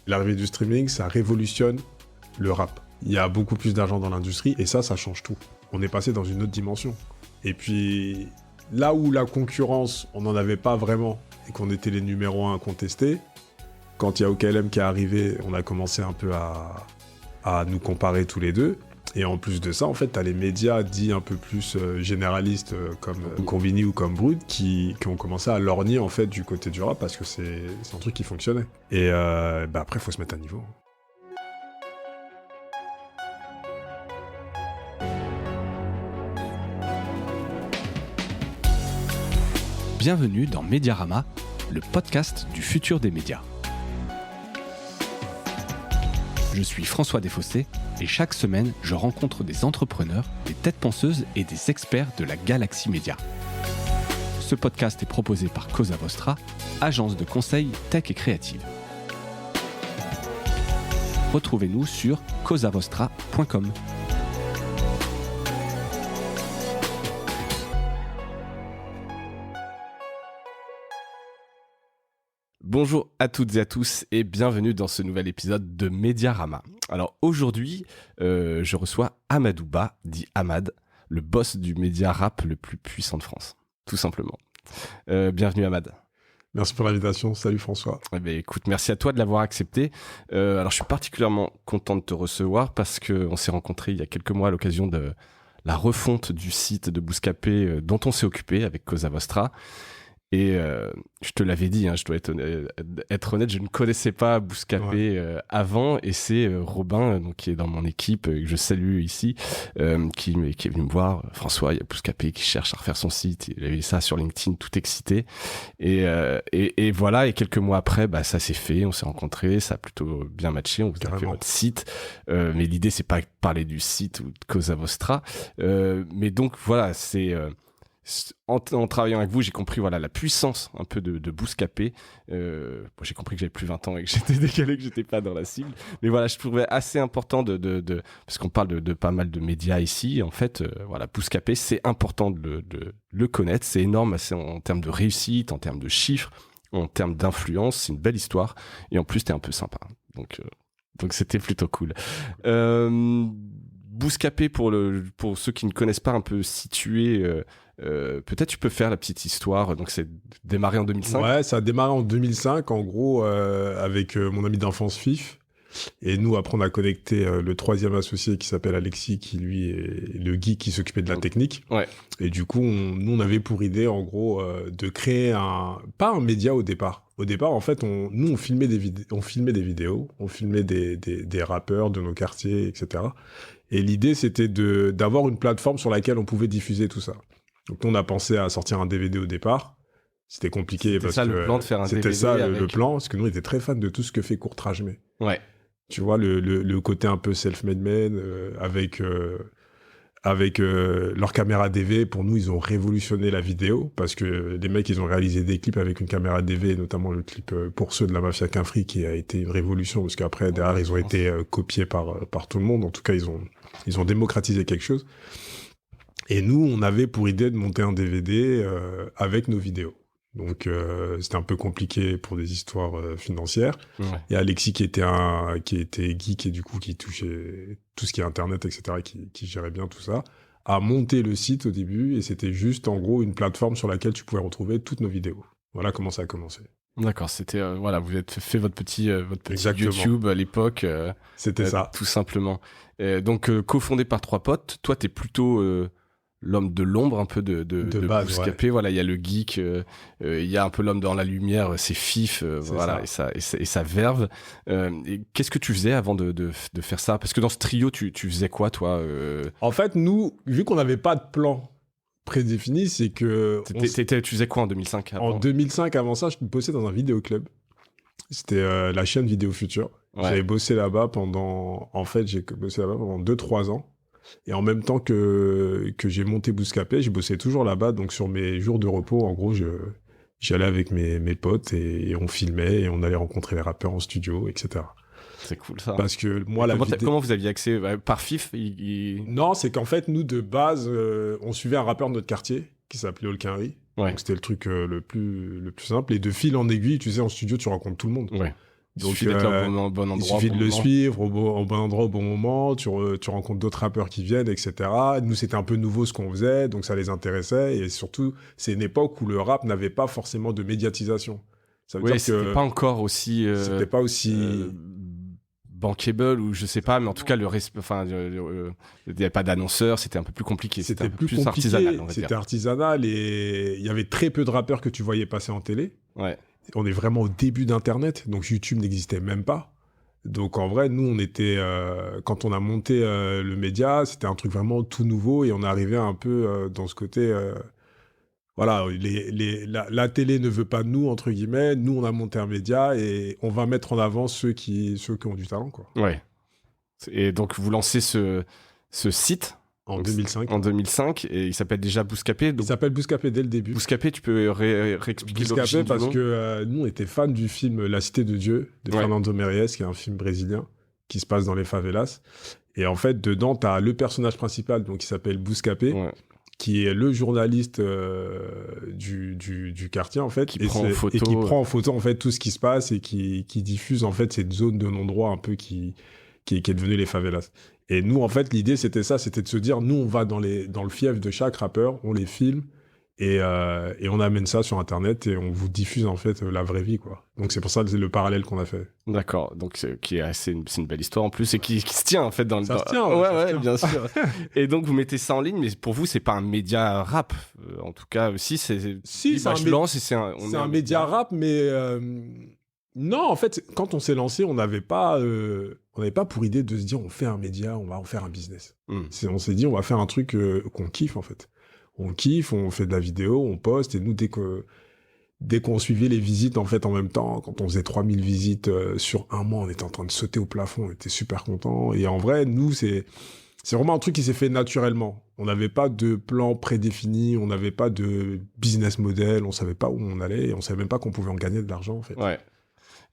L'arrivée du streaming, ça révolutionne le rap. Il y a beaucoup plus d'argent dans l'industrie et ça change tout. On est passé dans une autre dimension. Et puis, là où la concurrence, on n'en avait pas vraiment et qu'on était les numéros 1 contestés, quand il y a OKLM qui est arrivé, on a commencé un peu à nous comparer tous les deux. Et en plus de ça, en fait, t'as les médias dits un peu plus généralistes comme Convini ou comme Brut qui ont commencé à lorgner en fait du côté du rap parce que c'est un truc qui fonctionnait. Et après, faut se mettre à niveau. Bienvenue dans Mediarama, le podcast du futur des médias. Je suis François Desfossés et chaque semaine, je rencontre des entrepreneurs, des têtes penseuses et des experts de la galaxie média. Ce podcast est proposé par Cosa Vostra, agence de conseil tech et créative. Retrouvez-nous sur cosavostra.com. Bonjour à toutes et à tous et bienvenue dans ce nouvel épisode de Mediarama. Alors aujourd'hui, je reçois Amadou Ba, dit Amad, le boss du média rap le plus puissant de France, tout simplement. Bienvenue Amad. Merci pour l'invitation, salut François. Eh bien, écoute, merci à toi de l'avoir accepté. Alors je suis particulièrement content de te recevoir parce qu'on s'est rencontrés il y a quelques mois à l'occasion de la refonte du site de Bouscapé dont on s'est occupé avec Cosa Vostra. Et je te l'avais dit, je dois être honnête, je ne connaissais pas Bouscapé avant, et c'est Robin, donc qui est dans mon équipe, que je salue ici, qui est venu me voir. François, il y a Bouscapé qui cherche à refaire son site. Il avait ça sur LinkedIn, tout excité. Et voilà. Et quelques mois après, ça s'est fait. On s'est rencontrés, ça a plutôt bien matché. On vous a fait votre site. Mais l'idée, c'est pas de parler du site ou de Cosa Vostra. Mais donc voilà, c'est en travaillant avec vous, j'ai compris la puissance un peu de Bouscapé. J'ai compris que j'avais plus 20 ans et que j'étais décalé, que j'étais pas dans la cible. Mais voilà, je trouvais assez important parce qu'on parle de pas mal de médias ici. En fait, Bouscapé, c'est important de le connaître. C'est énorme en termes de réussite, en termes de chiffres, en termes d'influence. C'est une belle histoire. Et en plus, t'es un peu sympa. Donc c'était plutôt cool. Bouscapé, pour ceux qui ne connaissent pas, un peu situé, peut-être tu peux faire la petite histoire. Donc c'est démarré en 2005. Ouais, ça a démarré en 2005 en gros avec mon ami d'enfance Fif. Et nous après on a connecté le troisième associé qui s'appelle Alexis, qui lui est le geek qui s'occupait de la technique. Ouais. Et du coup on avait pour idée en gros de créer pas un média au départ. Au départ en fait on filmait des vidéos, on filmait des rappeurs de nos quartiers, etc. Et l'idée c'était d'avoir une plateforme sur laquelle on pouvait diffuser tout ça. Donc on a pensé à sortir un DVD au départ. C'était compliqué parce que le plan de faire un c'était DVD ça le plan, parce que nous on était très fans de tout ce que fait Courtrajmé. Ouais. Tu vois le côté un peu self-made man avec leur caméra DV. Pour nous ils ont révolutionné la vidéo parce que les mecs ils ont réalisé des clips avec une caméra DV, notamment le clip Pour ceux de la mafia Quinfri qui a été une révolution parce qu'après derrière ils ont été copiés par tout le monde. En tout cas ils ont démocratisé quelque chose. Et nous, on avait pour idée de monter un DVD avec nos vidéos. Donc, c'était un peu compliqué pour des histoires financières. Ouais. Et Alexis, qui était geek et du coup qui touchait tout ce qui est Internet, etc., qui gérait bien tout ça, a monté le site au début et c'était juste, en gros, une plateforme sur laquelle tu pouvais retrouver toutes nos vidéos. Voilà comment ça a commencé. D'accord, c'était vous avez fait votre petit Exactement. YouTube à l'époque. C'était ça. Tout simplement. Donc cofondé par trois potes. Toi, t'es plutôt l'homme de l'ombre un peu de base, Bouscapé. Voilà, il y a le geek, il y a un peu l'homme dans la lumière, c'est Fif, ça. et sa verve. Et qu'est-ce que tu faisais avant de faire ça? Parce que dans ce trio, tu faisais quoi, toi? En fait, nous, vu qu'on n'avait pas de plan prédéfini, c'est que tu faisais quoi en 2005 avant? En 2005, avant ça, je bossais dans un vidéoclub. C'était la chaîne Vidéo Future. Ouais. J'ai bossé là-bas pendant 2-3 ans. Et en même temps que j'ai monté Bouscapé, j'ai bossé toujours là-bas. Donc sur mes jours de repos, en gros, j'allais avec mes potes et on filmait et on allait rencontrer les rappeurs en studio, etc. C'est cool ça. Parce que moi, comment vous aviez accès par Fif Non, c'est qu'en fait, nous, de base, on suivait un rappeur de notre quartier qui s'appelait Olkinry. Ouais. Donc c'était le truc le plus simple. Et de fil en aiguille, tu sais, en studio, tu rencontres tout le monde. Ouais. Il suffit d'être là au bon endroit. Il suffit de le suivre au bon endroit, au bon moment. Tu rencontres d'autres rappeurs qui viennent, etc. Nous, c'était un peu nouveau ce qu'on faisait, donc ça les intéressait. Et surtout, c'est une époque où le rap n'avait pas forcément de médiatisation. Ça veut dire que c'était pas encore aussi. C'était pas aussi. Bankable ou je sais pas, mais en tout cas, il n'y avait pas d'annonceurs, c'était un peu plus compliqué. C'était plus compliqué, artisanal, on va dire. C'était artisanal et il y avait très peu de rappeurs que tu voyais passer en télé. Ouais. On est vraiment au début d'Internet, donc YouTube n'existait même pas. Donc en vrai, nous, on était... quand on a monté le média, c'était un truc vraiment tout nouveau et on est arrivé un peu dans ce côté... voilà, la télé ne veut pas de nous, entre guillemets. Nous, on a monté un média et on va mettre en avant ceux qui ont du talent, quoi. Ouais. Et donc, vous lancez ce site... En 2005. En 2005, et il s'appelle déjà Bouscapé. Il s'appelle Bouscapé dès le début. Bouscapé, tu peux réexpliquer l'origine du nom ? Parce que nous, on était fans du film La Cité de Dieu, de Fernando Méries, qui est un film brésilien, qui se passe dans les favelas. Et en fait, dedans, tu as le personnage principal, donc, qui s'appelle Bouscapé, qui est le journaliste du quartier, en fait. Qui prend en photo, en fait, tout ce qui se passe et qui diffuse, en fait, cette zone de non-droit un peu qui est devenue les favelas. Et nous, en fait, l'idée, c'était de se dire, nous, on va dans le fief de chaque rappeur, on les filme, et on amène ça sur Internet, et on vous diffuse, en fait, la vraie vie, quoi. Donc, c'est pour ça que c'est le parallèle qu'on a fait. D'accord. Donc, c'est une belle histoire, en plus, et qui se tient, en fait, dans le... Ça se tient, ouais, bien sûr. Et donc, vous mettez ça en ligne, mais pour vous, c'est pas un média rap. En tout cas, aussi, c'est un média rap, mais... Non, en fait, quand on s'est lancé, on n'avait pas pour idée de se dire on fait un média, on va en faire un business. On s'est dit on va faire un truc qu'on kiffe, en fait. On kiffe, on fait de la vidéo, on poste, et nous, dès qu'on suivait les visites, en fait, en même temps, quand on faisait 3000 visites sur un mois, on était en train de sauter au plafond, on était super contents. Et en vrai, nous, c'est vraiment un truc qui s'est fait naturellement. On n'avait pas de plan prédéfini, on n'avait pas de business model, on savait pas où on allait, et on savait même pas qu'on pouvait en gagner de l'argent, en fait. Ouais.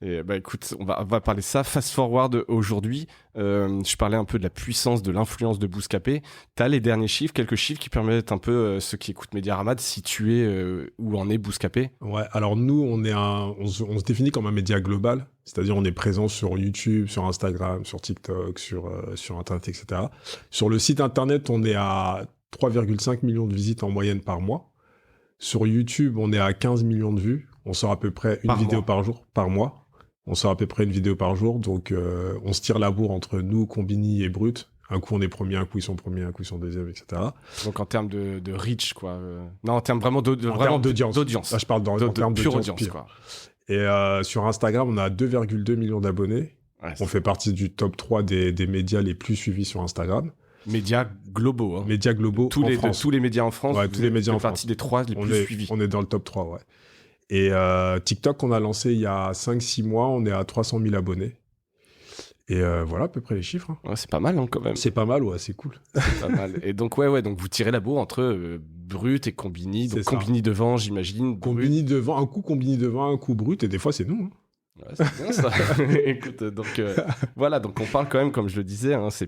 Et bah écoute, on va parler de ça. Fast forward aujourd'hui, je parlais un peu de la puissance, de l'influence de Bouscapé. T'as les derniers chiffres, quelques chiffres qui permettent un peu ceux qui écoutent Mediarama de situer où en est Bouscapé. Ouais, alors nous, on se définit comme un média global, c'est-à-dire on est présent sur YouTube, sur Instagram, sur TikTok, sur Internet, etc. Sur le site Internet, on est à 3,5 millions de visites en moyenne par mois. Sur YouTube, on est à 15 millions de vues. On sort à peu près une vidéo par jour, par mois. On sort à peu près une vidéo par jour, donc on se tire la bourre entre nous, Combini et Brut. Un coup on est premier, un coup ils sont premiers, un coup ils sont deuxième, etc. Donc en termes de reach, quoi. Non, en termes vraiment d'audience. Là, je parle en termes pure audience, quoi. Et sur Instagram, on a 2,2 millions d'abonnés. Ouais, on fait partie du top 3 des médias les plus suivis sur Instagram. Médias globaux. Hein. Médias globaux en France. Tous les médias en France. Ouais, tous les médias en France. Partie des 3 les plus suivis. On est dans le top 3, ouais. Et TikTok, qu'on a lancé il y a 5-6 mois, on est à 300 000 abonnés. Et voilà à peu près les chiffres. Hein. Ouais, c'est pas mal, hein, quand même. C'est pas mal, ouais, c'est cool. C'est pas mal. Et donc, donc vous tirez la bourre entre Brut et Combini. Donc Combini devant, j'imagine. Combini devant, un coup Combini devant, un coup Brut, et des fois c'est nous. Hein. Ouais, c'est bien ça. Écoute, donc voilà, donc on parle quand même, comme je le disais, hein, c'est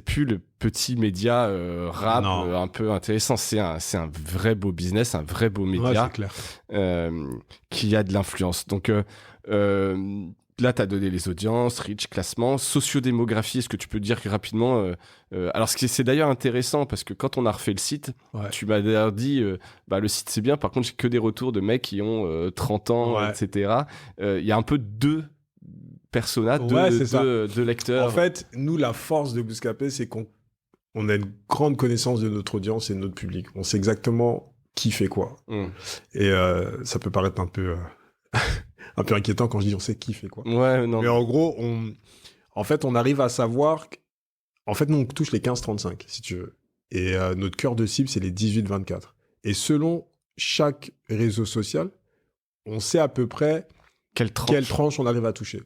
plus le petit média rap un peu intéressant, c'est un vrai beau business, un vrai beau média, ouais, c'est clair. Qui a de l'influence. Donc là, tu as donné les audiences, reach, classement, sociodémographie. Est-ce que tu peux dire rapidement alors, c'est d'ailleurs intéressant parce que quand on a refait le site, tu m'as d'ailleurs dit le site c'est bien, par contre, j'ai que des retours de mecs qui ont 30 ans, etc. Il y a un peu deux personas, deux lecteurs. En fait, nous, la force de Bouscapé, c'est qu'on a une grande connaissance de notre audience et de notre public. On sait exactement qui fait quoi. Et ça peut paraître un peu inquiétant quand je dis on sait qui fait quoi. Ouais, non. Mais en gros, on arrive à savoir... En fait, nous, on touche les 15-35, si tu veux. Et notre cœur de cible, c'est les 18-24. Et selon chaque réseau social, on sait à peu près quelle tranche on arrive à toucher.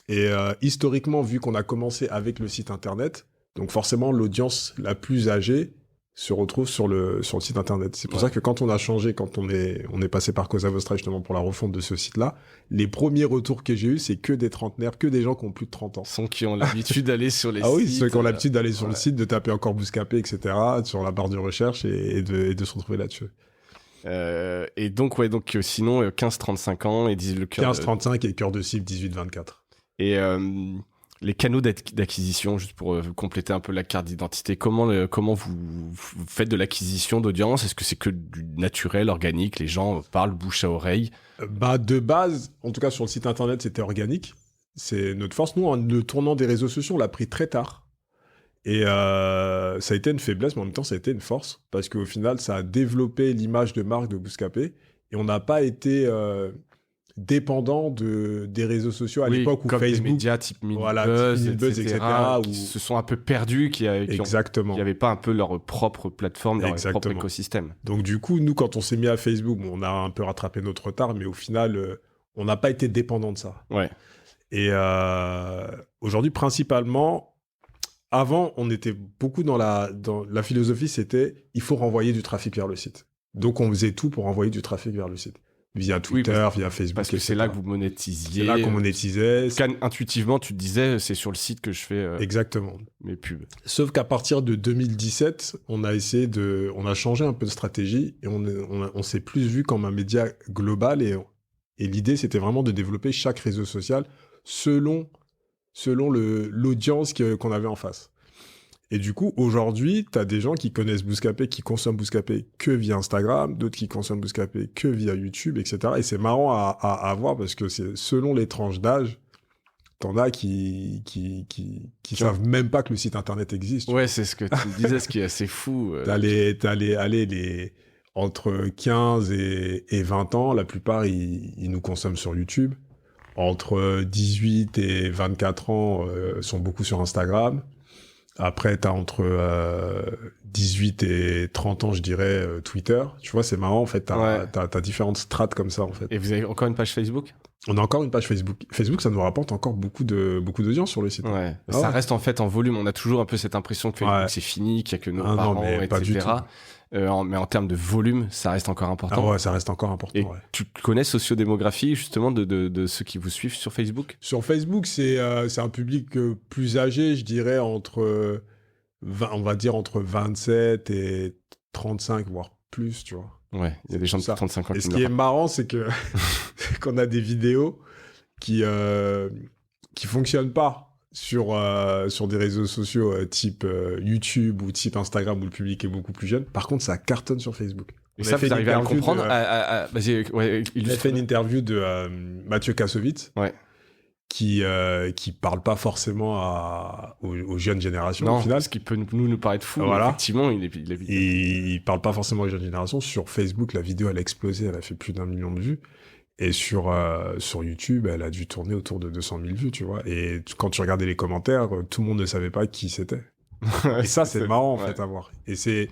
Et historiquement, vu qu'on a commencé avec le site Internet, donc forcément, l'audience la plus âgée se retrouve sur le site Internet. C'est pour ça que quand on a changé, quand on est passé par Cosa Vostra justement pour la refonte de ce site-là, les premiers retours que j'ai eus, c'est que des trentenaires, que des gens qui ont plus de 30 ans. Ceux qui ont l'habitude d'aller sur les sites. Ah oui, ceux qui ont l'habitude d'aller sur le site, de taper encore Bouscapé, etc., sur la barre de recherche et de se retrouver là-dessus. Et donc, sinon, 15-35 ans et le cœur 15-35 et cœur de cible 18-24. Et les canaux d'acquisition, juste pour compléter un peu la carte d'identité, comment vous faites de l'acquisition d'audience? Est-ce que c'est que du naturel, organique, les gens parlent bouche à oreille? De base, en tout cas sur le site internet, c'était organique. C'est notre force. Nous, le tournant des réseaux sociaux, on l'a pris très tard. Et ça a été une faiblesse, mais en même temps, ça a été une force. Parce qu'au final, ça a développé l'image de marque de Bouscapé. Et on n'a pas été dépendant des réseaux sociaux à l'époque où comme Facebook... des médias type Minibuzz, etc. Qui se sont un peu perdus, qui n'avaient pas un peu leur propre plateforme, leur propre écosystème. Donc du coup, nous, quand on s'est mis à Facebook, on a un peu rattrapé notre retard, mais au final, on n'a pas été dépendant de ça. Ouais. Et aujourd'hui, principalement, avant, on était beaucoup dans la philosophie, c'était il faut renvoyer du trafic vers le site. Donc on faisait tout pour renvoyer du trafic vers le site. Via Twitter, via Facebook. Parce que c'est là que vous monétisiez. C'est là qu'on monétisait. Intuitivement, tu te disais, c'est sur le site que je fais exactement mes pubs. Sauf qu'à partir de 2017, on a changé un peu de stratégie et on s'est plus vu comme un média global et l'idée, c'était vraiment de développer chaque réseau social selon l'audience qu'on avait en face. Et du coup, aujourd'hui, tu as des gens qui connaissent Bouscapé, qui consomment Bouscapé que via Instagram, d'autres qui consomment Bouscapé que via YouTube, etc. Et c'est marrant à voir parce que c'est selon les tranches d'âge, t'en as qui savent même pas que le site internet existe. Ouais, c'est ce que tu me disais, ce qui est assez fou. T'as les entre 15 et 20 ans, la plupart, ils nous consomment sur YouTube. Entre 18 et 24 ans, sont beaucoup sur Instagram. Après, t'as entre 18 et 30 ans, je dirais, Twitter. Tu vois, c'est marrant, en fait. T'as différentes strates comme ça, en fait. Et vous avez encore une page Facebook? On a encore une page Facebook. Facebook, ça nous rapporte encore beaucoup d'audience sur le site. Ouais. Ça reste en fait en volume. On a toujours un peu cette impression que Facebook, c'est fini, qu'il y a que nos parents, etc. Mais en termes de volume, ça reste encore important. Ah ouais, ça reste encore important. Et tu connais sociodémographie, justement, de ceux qui vous suivent sur Facebook? Sur Facebook, c'est un public plus âgé, je dirais, on va dire entre 27 et 35, voire plus, tu vois. Ouais, il y a des gens de 35 ans. Et ce qui est marrant, c'est que qu'on a des vidéos qui fonctionnent pas sur des réseaux sociaux type YouTube ou type Instagram où le public est beaucoup plus jeune. Par contre, ça cartonne sur Facebook. Et ça, vous arrivez à le comprendre? Vas-y, il a fait une interview de Mathieu Kassovitz, qui parle pas forcément aux jeunes générations, non, au final. Ce qui peut nous paraître fou. Voilà. Effectivement, il parle pas forcément aux jeunes générations. Sur Facebook, la vidéo, elle a explosé. Elle a fait plus d'1 million de vues. Et sur YouTube, elle a dû tourner autour de 200 000 vues, tu vois. Et quand tu regardais les commentaires, tout le monde ne savait pas qui c'était. Et ça, c'est marrant, en fait, à voir. Et c'est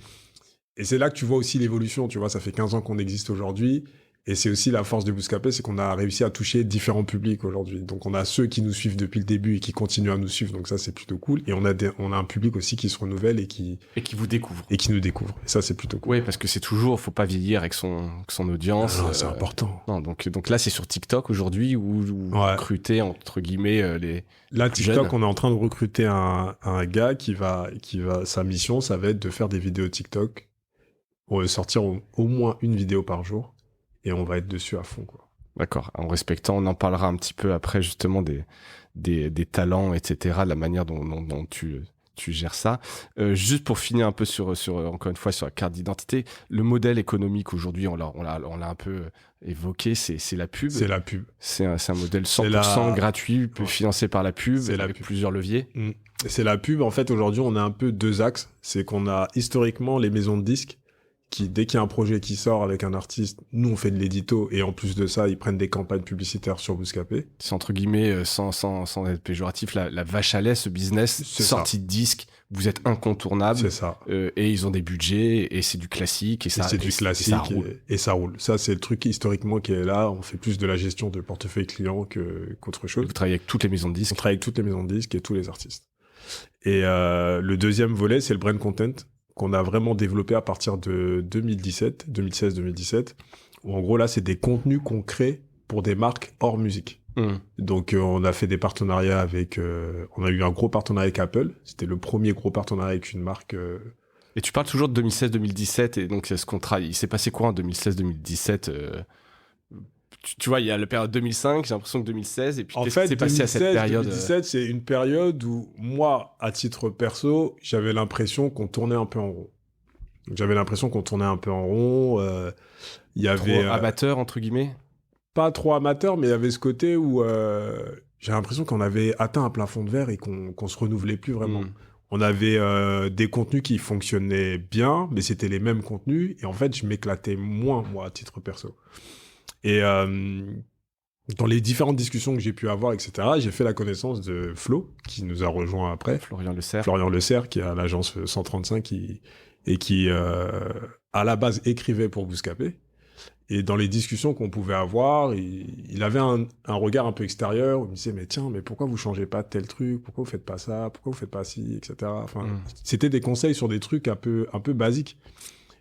là que tu vois aussi l'évolution, tu vois. Ça fait 15 ans qu'on existe aujourd'hui. Et c'est aussi la force de Bouscapé, c'est qu'on a réussi à toucher différents publics aujourd'hui. Donc on a ceux qui nous suivent depuis le début et qui continuent à nous suivre, donc ça c'est plutôt cool. Et on a un public aussi qui se renouvelle et qui vous découvre. Et qui nous découvre. Et ça c'est plutôt cool. Oui, parce que c'est toujours, faut pas vieillir avec son audience. C'est important. Non, donc là c'est sur TikTok aujourd'hui où vous recrutez entre guillemets les. Là TikTok, jeunes. on est en train de recruter un gars qui va sa mission, ça va être de faire des vidéos TikTok pour sortir au moins une vidéo par jour. Et on va être dessus à fond, quoi. D'accord. En respectant, on en parlera un petit peu après, justement, des talents, etc., la manière dont tu gères ça. Juste pour finir un peu sur encore une fois, sur la carte d'identité, le modèle économique aujourd'hui, on l'a un peu évoqué, c'est la pub. C'est la pub. C'est un modèle 100% gratuit, financé par la pub, avec plusieurs leviers. C'est la pub. En fait, aujourd'hui, on a un peu deux axes. C'est qu'on a historiquement les maisons de disques qui, dès qu'il y a un projet qui sort avec un artiste, nous on fait de l'édito et en plus de ça, ils prennent des campagnes publicitaires sur Bouscapé. C'est entre guillemets, sans être péjoratif, la vache à lait, ce business, sortie de disque, vous êtes incontournable. C'est ça. Et ils ont des budgets et c'est du classique et ça roule. Et ça roule. Ça, c'est le truc historiquement qui est là. On fait plus de la gestion de portefeuille client qu'autre chose. Vous travaillez avec toutes les maisons de disques. On travaille avec toutes les maisons de disques et tous les artistes. Et le deuxième volet, c'est le brand content, qu'on a vraiment développé à partir de 2016-2017, où en gros là c'est des contenus qu'on crée pour des marques hors musique. Donc on a fait des partenariats avec, on a eu un gros partenariat avec Apple, c'était le premier gros partenariat avec une marque. Et tu parles toujours de 2016-2017 et donc ce contrat, il s'est passé quoi en 2016-2017 tu vois, il y a la période 2005, j'ai l'impression que 2016, et puis en qu'est-ce fait, qui s'est passé à cette 2016, période 2017, c'est une période où moi, à titre perso, j'avais l'impression qu'on tournait un peu en rond. Donc, j'avais l'impression qu'on tournait un peu en rond. Il y trop avait amateur, entre guillemets? pas trop amateur, mais il y avait ce côté où j'ai l'impression qu'on avait atteint un plafond de verre et qu'on se renouvelait plus vraiment. On avait des contenus qui fonctionnaient bien, mais c'était les mêmes contenus. Et en fait, je m'éclatais moins, moi, à titre perso. Et dans les différentes discussions que j'ai pu avoir, etc., j'ai fait la connaissance de Flo, qui nous a rejoint après. Florian Le Cerf. Florian Le Cerf, qui est à l'agence 135 et qui, à la base, écrivait pour Bouscapé. Et dans les discussions qu'on pouvait avoir, il avait un regard un peu extérieur où il me disait, mais tiens, mais pourquoi vous changez pas tel truc? Pourquoi vous faites pas ça? Pourquoi vous faites pas ci, etc. Enfin, c'était des conseils sur des trucs un peu basiques.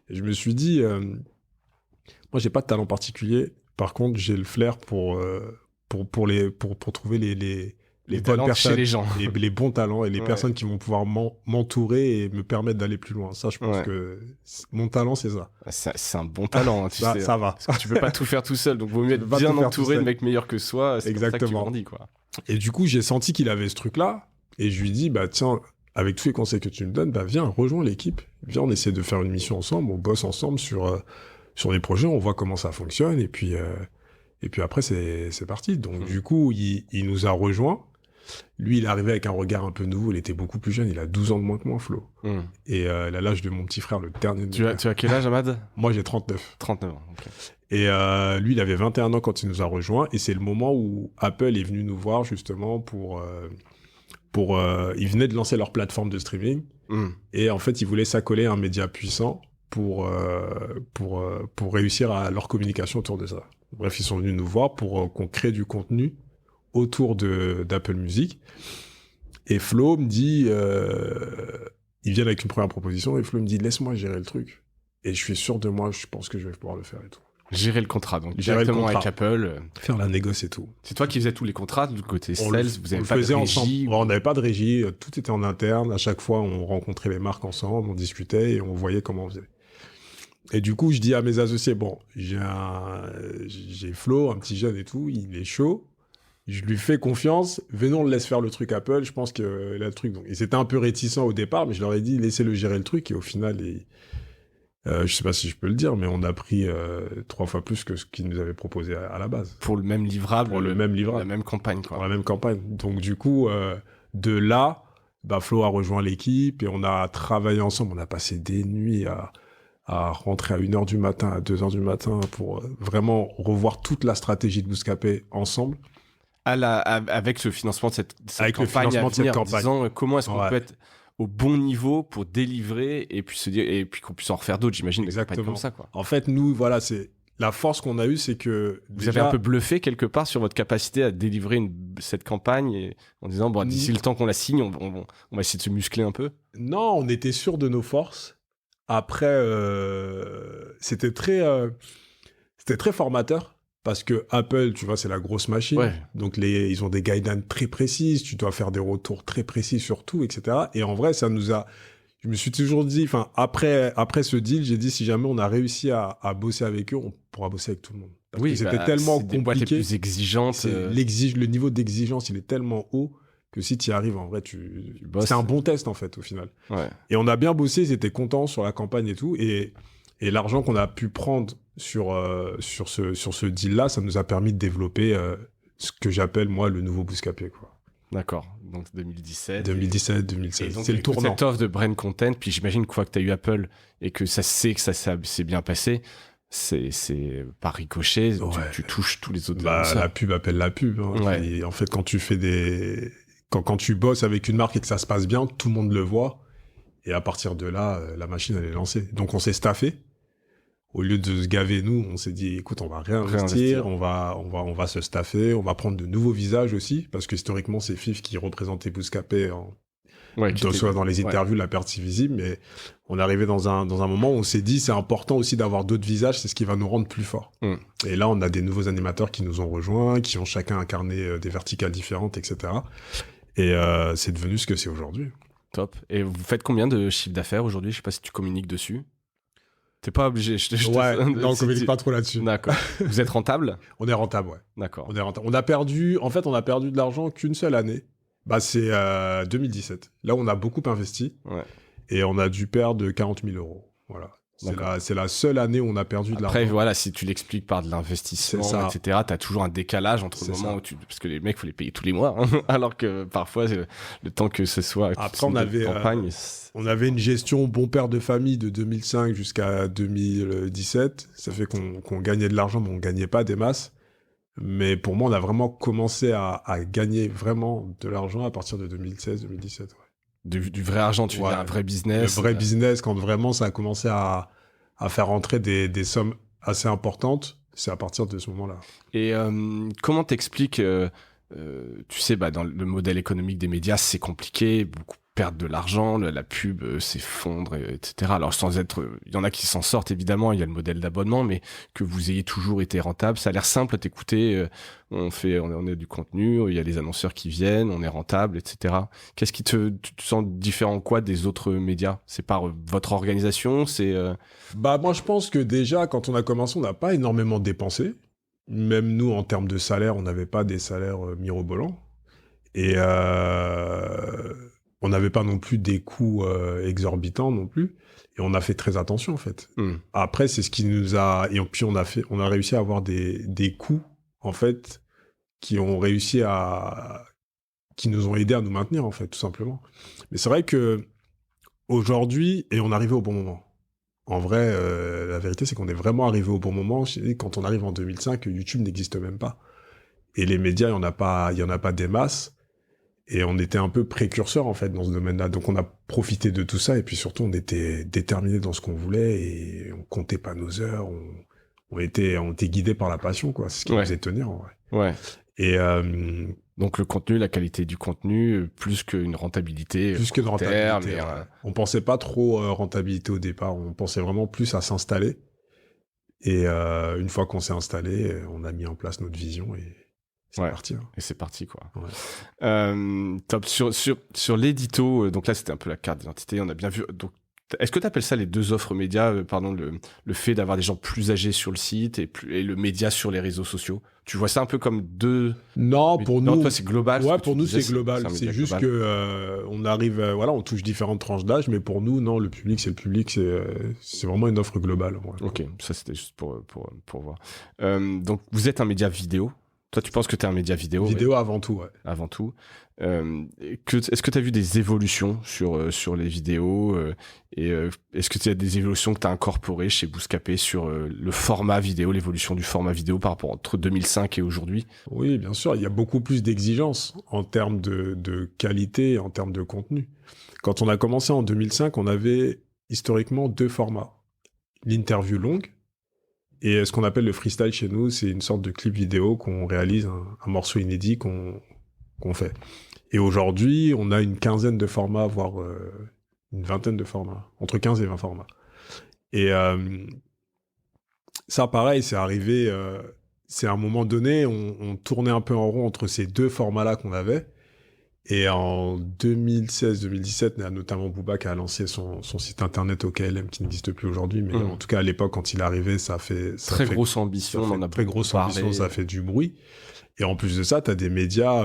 Et je me suis dit, moi, j'ai pas de talent particulier. Par contre, j'ai le flair pour trouver les bonnes personnes, chez les gens. les bons talents et les personnes qui vont pouvoir m'entourer et me permettre d'aller plus loin. Ça, je pense que mon talent, c'est ça. C'est un bon talent, hein, tu sais. Ça va. Parce que tu peux pas tout faire tout seul, donc vaut mieux être bien entouré de mecs meilleurs que soi. C'est comme ça que tu grandis, quoi. Et du coup, j'ai senti qu'il avait ce truc-là, et je lui dis, bah tiens, avec tous les conseils que tu me donnes, bah viens, rejoins l'équipe. Viens, on essaie de faire une mission ensemble, on bosse ensemble sur des projets, on voit comment ça fonctionne, et puis après, c'est parti. Donc, du coup, il nous a rejoints. Lui, il est arrivé avec un regard un peu nouveau. Il était beaucoup plus jeune. Il a 12 ans de moins que moi, Flo. Et il a l'âge de mon petit frère, le dernier de Tu as quel âge, Ahmad? Moi, j'ai 39. 39 ans, ok. Et lui, il avait 21 ans quand il nous a rejoints. Et c'est le moment où Apple est venu nous voir, justement, ils venaient de lancer leur plateforme de streaming. Et en fait, ils voulaient s'accoler à un média puissant pour réussir à leur communication autour de ça. Bref, ils sont venus nous voir pour qu'on crée du contenu autour d'Apple Music. Et Flo me dit, ils viennent avec une première proposition, et Flo me dit, laisse-moi gérer le truc. Et je suis sûr de moi, je pense que je vais pouvoir le faire et tout. Gérer le contrat, donc directement avec Apple. Faire la négoce et tout. C'est toi qui faisais tous les contrats, du côté sales, vous avez pas de régie ensemble. On n'avait pas de régie, tout était en interne. À chaque fois, on rencontrait les marques ensemble, on discutait et on voyait comment on faisait. Et du coup, je dis à mes associés, bon, j'ai Flo, un petit jeune et tout, il est chaud. Je lui fais confiance, venons, on le laisse faire le truc Apple, je pense que le truc... Donc, ils étaient un peu réticents au départ, mais je leur ai dit, laissez-le gérer le truc, et au final, je sais pas si je peux le dire, mais on a pris 3 fois plus que ce qu'ils nous avaient proposé à la base. Pour le même livrable. Pour le même livrable. La même campagne, quoi. Pour la même campagne. Donc, du coup, de là, Flo a rejoint l'équipe, et on a travaillé ensemble, on a passé des nuits à rentrer à 1h du matin, à 2h du matin, pour vraiment revoir toute la stratégie de Bouscapé ensemble. Avec le financement de cette campagne à venir, en disant comment est-ce qu'on peut être au bon niveau pour délivrer et puis se dire, et puis qu'on puisse en refaire d'autres, j'imagine. Exactement. Comme ça, quoi. En fait, nous, voilà, c'est la force qu'on a eue, c'est que vous avez un peu bluffé quelque part sur votre capacité à délivrer cette campagne en disant, bon, d'ici le temps qu'on la signe, on va essayer de se muscler un peu. Non, on était sûr de nos forces. Après, c'était très formateur. Parce que Apple, tu vois, c'est la grosse machine. Ouais. Donc, ils ont des guidelines très précises. Tu dois faire des retours très précis sur tout, etc. Et en vrai, je me suis toujours dit, enfin, après ce deal, j'ai dit, si jamais on a réussi à bosser avec eux, on pourra bosser avec tout le monde. Parce que c'était tellement compliqué. Des boîtes les plus exigeantes. Le niveau d'exigence, il est tellement haut que si tu y arrives, en vrai, c'est un bon test, en fait, au final. Ouais. Et on a bien bossé, ils étaient contents sur la campagne et tout. Et l'argent qu'on a pu prendre sur ce deal-là, ça nous a permis de développer ce que j'appelle, moi, le nouveau Bouscapé, quoi. D'accord. Donc, 2017. 2016. C'est le tournant. Cette offre de brand content, puis j'imagine que fois que tu as eu Apple et que ça s'est bien passé, c'est par ricochet, tu touches tous les autres. La pub appelle la pub. Hein. Ouais. Et en fait, quand tu fais quand tu bosses avec une marque et que ça se passe bien, tout le monde le voit. Et à partir de là, la machine, elle est lancée. Donc, on s'est staffé. Au lieu de se gaver, nous, on s'est dit, écoute, on va réinvestir, on va se staffer, on va prendre de nouveaux visages aussi, parce que historiquement, c'est FIF qui représentait Bouscapé soit dans les interviews, la partie visible, mais on est arrivé dans un moment où on s'est dit, c'est important aussi d'avoir d'autres visages, c'est ce qui va nous rendre plus forts. Et là, on a des nouveaux animateurs qui nous ont rejoints, qui ont chacun incarné des verticales différentes, etc. Et c'est devenu ce que c'est aujourd'hui. Top. Et vous faites combien de chiffre d'affaires aujourd'hui? Je sais pas si tu communiques dessus. T'es pas obligé. Ouais, non, on si communique pas trop là-dessus. D'accord. Vous êtes rentable? On est rentable, ouais. D'accord. On est rentable. On a perdu de l'argent qu'une seule année. Bah, c'est 2017. Là, on a beaucoup investi. Ouais. Et on a dû perdre 40 000 euros. Voilà. C'est la seule année où on a perdu de l'argent. Après, voilà, si tu l'expliques par de l'investissement, etc., t'as toujours un décalage entre le moment où parce que les mecs, faut les payer tous les mois, hein, alors que parfois, le temps que ce soit. Après, on avait une gestion bon père de famille de 2005 jusqu'à 2017. Ça fait qu'on gagnait de l'argent, mais on gagnait pas des masses. Mais pour moi, on a vraiment commencé à gagner vraiment de l'argent à partir de 2016-2017. Ouais. Du vrai argent, tu veux dire un vrai business. Le vrai business, quand vraiment ça a commencé à faire rentrer des sommes assez importantes, c'est à partir de ce moment-là. Et comment t'expliques, tu sais, dans le modèle économique des médias, c'est compliqué, beaucoup perdent de l'argent, la pub s'effondre, etc. Alors sans être, il y en a qui s'en sortent évidemment, il y a le modèle d'abonnement, mais que vous ayez toujours été rentable, ça a l'air simple à t'écouter. On est du contenu, il y a les annonceurs qui viennent, on est rentable, etc. Qu'est-ce qui tu te sens différent quoi des autres médias? C'est par votre organisation, c'est moi je pense que déjà quand on a commencé, on n'a pas énormément dépensé. Même nous en termes de salaire, on n'avait pas des salaires mirobolants. Et on n'avait pas non plus des coûts exorbitants non plus. Et on a fait très attention, en fait. Après, c'est ce qui nous a... Et puis, on a réussi à avoir des coûts, en fait, qui nous ont aidés à nous maintenir, en fait, tout simplement. Mais c'est vrai que aujourd'hui, et on arrivait au bon moment. En vrai, la vérité, c'est qu'on est vraiment arrivé au bon moment. Quand on arrive en 2005, YouTube n'existe même pas. Et les médias, il y en a pas des masses. Et on était un peu précurseurs, en fait, dans ce domaine-là. Donc, on a profité de tout ça. Et puis, surtout, on était déterminés dans ce qu'on voulait. Et on comptait pas nos heures. On était guidés par la passion, quoi. C'est ce qui nous faisait tenir, en vrai. Ouais. Et donc, le contenu, la qualité du contenu, plus qu'une rentabilité. Plus qu'une rentabilité. On pensait pas trop rentabilité au départ. On pensait vraiment plus à s'installer. Et une fois qu'on s'est installé, on a mis en place notre vision et... C'est parti. Hein. Et c'est parti, quoi. Ouais. Top. Sur l'édito, donc là, c'était un peu la carte d'identité. On a bien vu. Donc, est-ce que tu appelles ça les deux offres médias, le fait d'avoir des gens plus âgés sur le site et le média sur les réseaux sociaux? Tu vois ça un peu comme deux... Non, pour nous... Non, toi, c'est global. Ouais, pour nous, c'est global. C'est juste que on arrive... on touche différentes tranches d'âge, mais pour nous, non, le public, c'est le public. C'est vraiment une offre globale. Ouais. Ok, ça, c'était juste pour voir. Donc, vous êtes un média vidéo. Toi, tu penses que tu es un média vidéo? Vidéo avant tout, ouais. Avant tout. Est-ce que tu as vu des évolutions sur les vidéos et est-ce que tu as des évolutions que tu as incorporées chez Bouscapé sur le format vidéo, l'évolution du format vidéo par rapport entre 2005 et aujourd'hui? Oui, bien sûr. Il y a beaucoup plus d'exigences en termes de qualité et en termes de contenu. Quand on a commencé en 2005, on avait historiquement deux formats. L'interview longue, et ce qu'on appelle le freestyle chez nous, c'est une sorte de clip vidéo qu'on réalise, un morceau inédit qu'on fait. Et aujourd'hui, on a une quinzaine de formats, voire une vingtaine de formats, entre 15 et 20 formats. Et ça, pareil, c'est arrivé, c'est à un moment donné, on tournait un peu en rond entre ces deux formats-là qu'on avait. Et en 2016-2017, notamment Booba qui a lancé son site internet OKLM qui n'existe plus aujourd'hui, mais en tout cas à l'époque quand il est arrivé, ça fait grosse ambition, on en a très grosse ambition, ça fait du bruit. Et en plus de ça, t'as des médias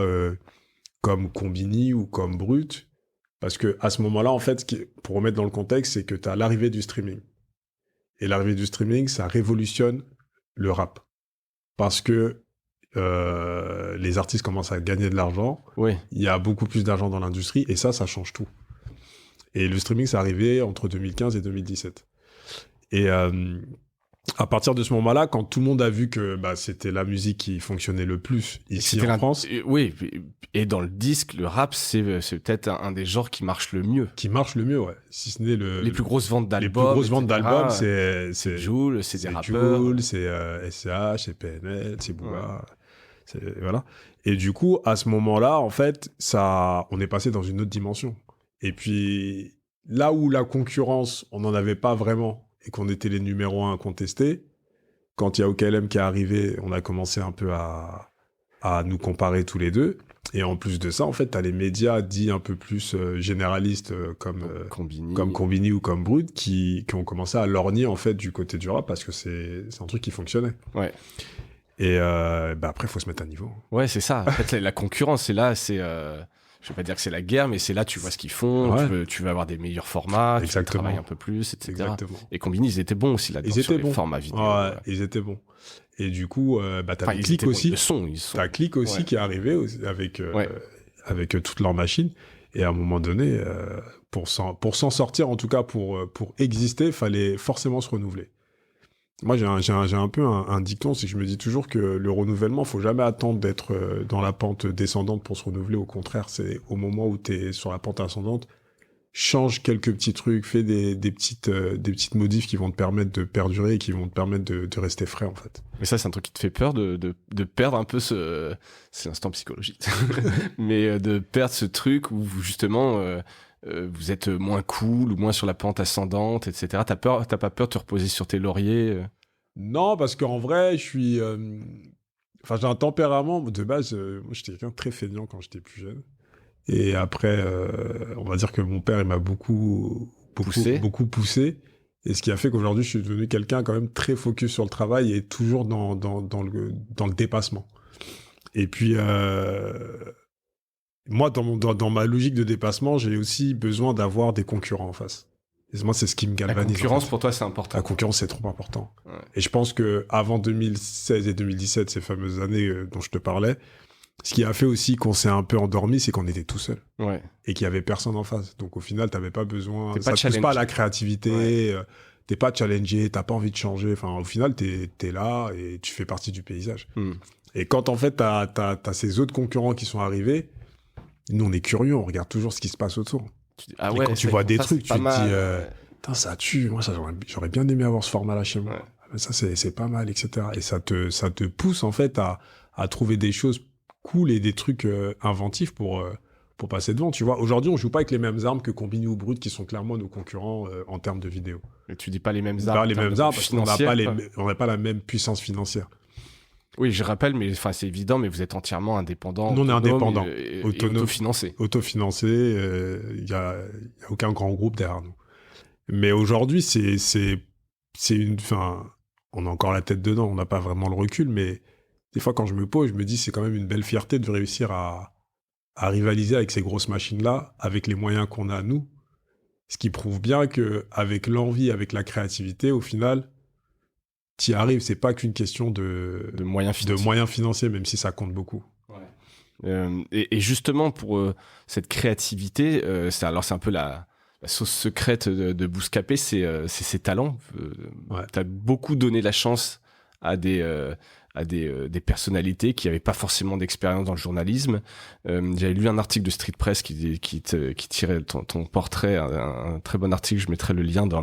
comme Combini ou comme Brut, parce que à ce moment-là, en fait, pour remettre dans le contexte, c'est que t'as l'arrivée du streaming. Et l'arrivée du streaming, ça révolutionne le rap, parce que les artistes commencent à gagner de l'argent. Oui. Il y a beaucoup plus d'argent dans l'industrie et ça change tout. Et le streaming, c'est arrivé entre 2015 et 2017. Et à partir de ce moment-là, quand tout le monde a vu que c'était la musique qui fonctionnait le plus ici en France. Oui, et dans le disque, le rap, c'est peut-être un des genres qui marche le mieux. Qui marche le mieux, ouais. Si ce n'est les plus grosses ventes d'albums. Les plus grosses ventes d'albums, c'est Jul, c'est des rappeurs. Jul, c'est SCH, c'est PNL, c'est Booba. Voilà. Et du coup, à ce moment-là, en fait, on est passé dans une autre dimension. Et puis, là où la concurrence, on n'en avait pas vraiment, et qu'on était les numéros 1 contestés, quand il y a OKLM qui est arrivé, on a commencé un peu à nous comparer tous les deux. Et en plus de ça, en fait, t'as les médias dits un peu plus généralistes comme Combini ou comme Brut qui ont commencé à lorgner en fait du côté du rap parce que c'est un truc qui fonctionnait. Ouais. Et après, il faut se mettre à niveau. Ouais, c'est ça. En fait, la concurrence, c'est là, je vais pas dire que c'est la guerre, mais c'est là, tu vois ce qu'ils font, Ouais. tu veux avoir des meilleurs formats, tu veux travailler un peu plus, etc. Exactement. Et Combini, ils étaient bons aussi là-dedans, sur les formats vidéo. Ouais, ils étaient bons. Et du coup, t'as Click aussi. T'as Click aussi qui est arrivé avec toute leur machine. Et à un moment donné, pour s'en sortir, en tout cas pour exister, fallait forcément se renouveler. Moi, j'ai un peu un dicton, c'est que je me dis toujours que le renouvellement, faut jamais attendre d'être dans la pente descendante pour se renouveler. Au contraire, c'est au moment où t'es sur la pente ascendante, change quelques petits trucs, fais des petites modifs qui vont te permettre de perdurer et qui vont te permettre de rester frais, en fait. Mais ça, c'est un truc qui te fait peur de perdre un peu c'est l'instant psychologique, mais de perdre ce truc où justement, vous êtes moins cool ou moins sur la pente ascendante, etc. T'as pas peur de te reposer sur tes lauriers? Non, parce qu'en vrai, je suis... Enfin, j'ai un tempérament, de base, moi, j'étais quelqu'un de très feignant quand j'étais plus jeune. Et après, on va dire que mon père, il m'a beaucoup poussé. Et ce qui a fait qu'aujourd'hui, je suis devenu quelqu'un quand même très focus sur le travail et toujours dans le dépassement. Et puis, moi, dans ma logique de dépassement, j'ai aussi besoin d'avoir des concurrents en face. Et moi, c'est ce qui me galvanise. La concurrence, pour toi, c'est important. La concurrence, c'est trop important. Ouais. Et je pense que avant 2016 et 2017, ces fameuses années dont je te parlais, ce qui a fait aussi qu'on s'est un peu endormi, c'est qu'on était tout seul. Ouais. Et qu'il y avait personne en face. Donc au final, t'avais pas besoin... Ça te pousse pas à la créativité, t'es pas challengé, t'as pas envie de changer. Enfin, au final, t'es là et tu fais partie du paysage. Et quand en fait, t'as ces autres concurrents qui sont arrivés, nous, on est curieux, on regarde toujours ce qui se passe autour. Et quand tu vois des trucs, tu te dis... Putain, ça tue. Moi, j'aurais bien aimé avoir ce format-là chez moi. Ouais. Ça, c'est pas mal, etc. Et ça te pousse, en fait, à trouver des choses cool et des trucs inventifs pour passer devant, tu vois. Aujourd'hui, on joue pas avec les mêmes armes que Combini ou Brut, qui sont clairement nos concurrents en termes de vidéo. Et tu dis pas les mêmes armes. Pas les mêmes armes parce qu'on n'a pas la même puissance financière. Oui, je rappelle, mais enfin c'est évident, mais vous êtes entièrement indépendant. Nous, on est indépendant, autonome, autofinancé. Autofinancé, il y a aucun grand groupe derrière nous. Mais aujourd'hui, c'est une... Enfin, on a encore la tête dedans, on n'a pas vraiment le recul, mais des fois, quand je me pose, je me dis c'est quand même une belle fierté de réussir à rivaliser avec ces grosses machines-là, avec les moyens qu'on a, nous. Ce qui prouve bien qu'avec l'envie, avec la créativité, au final, t'y arrives. C'est pas qu'une question de moyens financiers, même si ça compte beaucoup. Ouais. Et justement, pour cette créativité, c'est un peu la sauce secrète de Bouscapé, c'est ses talents. T'as beaucoup donné la chance à des personnalités qui n'avaient pas forcément d'expérience dans le journalisme. J'avais lu un article de Street Press qui tirait ton portrait, un très bon article, je mettrai le lien dans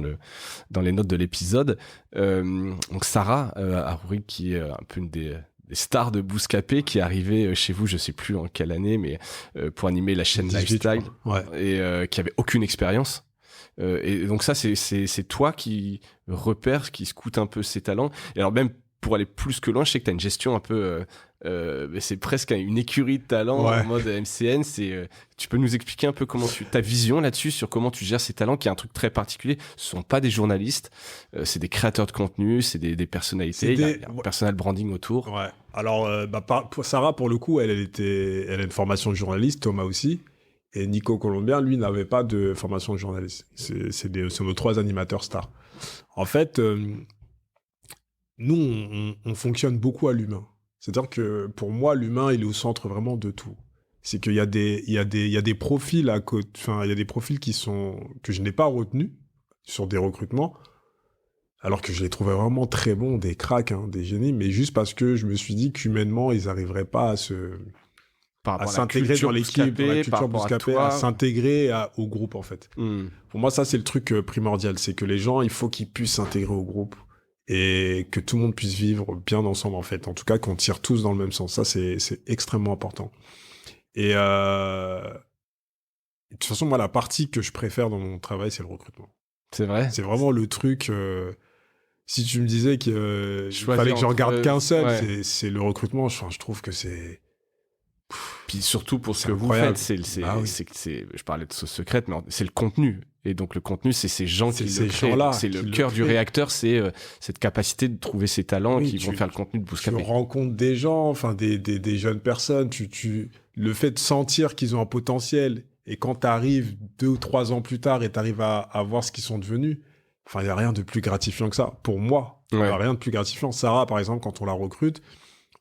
les notes de l'épisode. Donc Sarah Arouri, qui est un peu une des stars de Bouscapé, qui est arrivée chez vous, je sais plus en quelle année, mais pour animer la chaîne 18, Lifestyle, et qui avait aucune expérience. Et donc ça, c'est toi qui repères, qui scoute un peu ses talents. Et alors même pour aller plus que loin, je sais que tu as une gestion un peu... c'est presque une écurie de talents en mode MCN. Tu peux nous expliquer un peu ta vision là-dessus, sur comment tu gères ces talents, qui est un truc très particulier. Ce sont pas des journalistes, c'est des créateurs de contenu, c'est des personnalités, il y a un personal branding autour. Ouais. Alors, pour Sarah, pour le coup, elle a une formation de journaliste, Thomas aussi. Et Nico Colombien, lui, n'avait pas de formation de journaliste. C'est nos 3 animateurs stars. En fait... nous, on fonctionne beaucoup à l'humain. C'est-à-dire que pour moi, l'humain, il est au centre vraiment de tout. C'est qu'il y a des profils il y a des profils que je n'ai pas retenus sur des recrutements, alors que je les trouvais vraiment très bons, des cracks, des génies, mais juste parce que je me suis dit qu'humainement, ils n'arriveraient pas à s'intégrer dans l'équipe, dans la culture Bouscapé, à s'intégrer au groupe, en fait. Pour moi, ça, c'est le truc primordial. C'est que les gens, il faut qu'ils puissent s'intégrer au groupe. Et que tout le monde puisse vivre bien ensemble, en fait. En tout cas, qu'on tire tous dans le même sens. Ça, c'est extrêmement important. Et de toute façon, moi, la partie que je préfère dans mon travail, c'est le recrutement. C'est vrai. C'est vraiment le truc... si tu me disais qu'il fallait que j'en garde qu'un seul, c'est le recrutement. Je trouve que c'est Puis surtout pour ce C'est que vous incroyable. faites, Ah oui. je parlais de sauce secrète, mais c'est le contenu. Et donc le contenu, c'est ces gens C'est qui ces le créent. gens-là C'est qui le le cœur du créent. réacteur, c'est cette capacité de trouver ces talents Oui, qui vont faire le contenu de Tu Bouscapé. rencontres des gens, enfin des jeunes personnes, le fait de sentir qu'ils ont un potentiel, et quand tu arrives 2 ou 3 ans plus tard et tu arrives à voir ce qu'ils sont devenus, enfin, il n'y a rien de plus gratifiant que ça. Pour moi, il n'y a rien de plus gratifiant. Sarah, par exemple, quand on la recrute,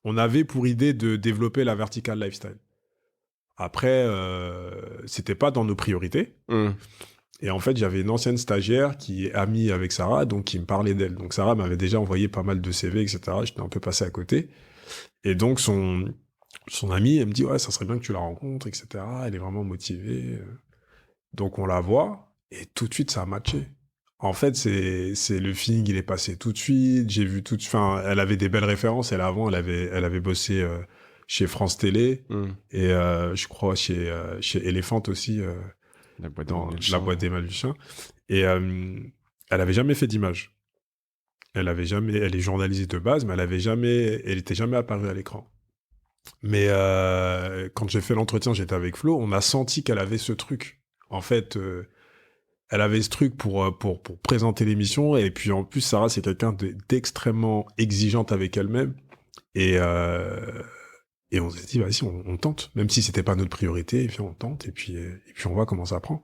on avait pour idée de développer la vertical lifestyle. Après, c'était pas dans nos priorités. Et en fait, j'avais une ancienne stagiaire qui est amie avec Sarah, donc qui me parlait d'elle. Donc Sarah m'avait déjà envoyé pas mal de CV, etc. J'étais un peu passé à côté. Et donc son amie, elle me dit, ouais, ça serait bien que tu la rencontres, etc. Elle est vraiment motivée. Donc on la voit, et tout de suite, ça a matché. En fait, c'est le feeling, il est passé tout de suite. J'ai vu enfin, elle avait des belles références. Elle avait bossé chez France Télé, et je crois chez Elephant aussi, La boîte dans des la boîte des Maluchins. Et elle avait jamais fait d'image. Elle est journaliste de base, mais elle était jamais apparue à l'écran. Mais quand j'ai fait l'entretien, j'étais avec Flo, on a senti qu'elle avait ce truc. En fait, elle avait ce truc pour présenter l'émission, et puis en plus, Sarah, c'est quelqu'un d'extrêmement exigeante avec elle-même. Et on s'est dit, vas-y, on tente. Même si c'était pas notre priorité, et puis on tente, et puis on voit comment ça prend.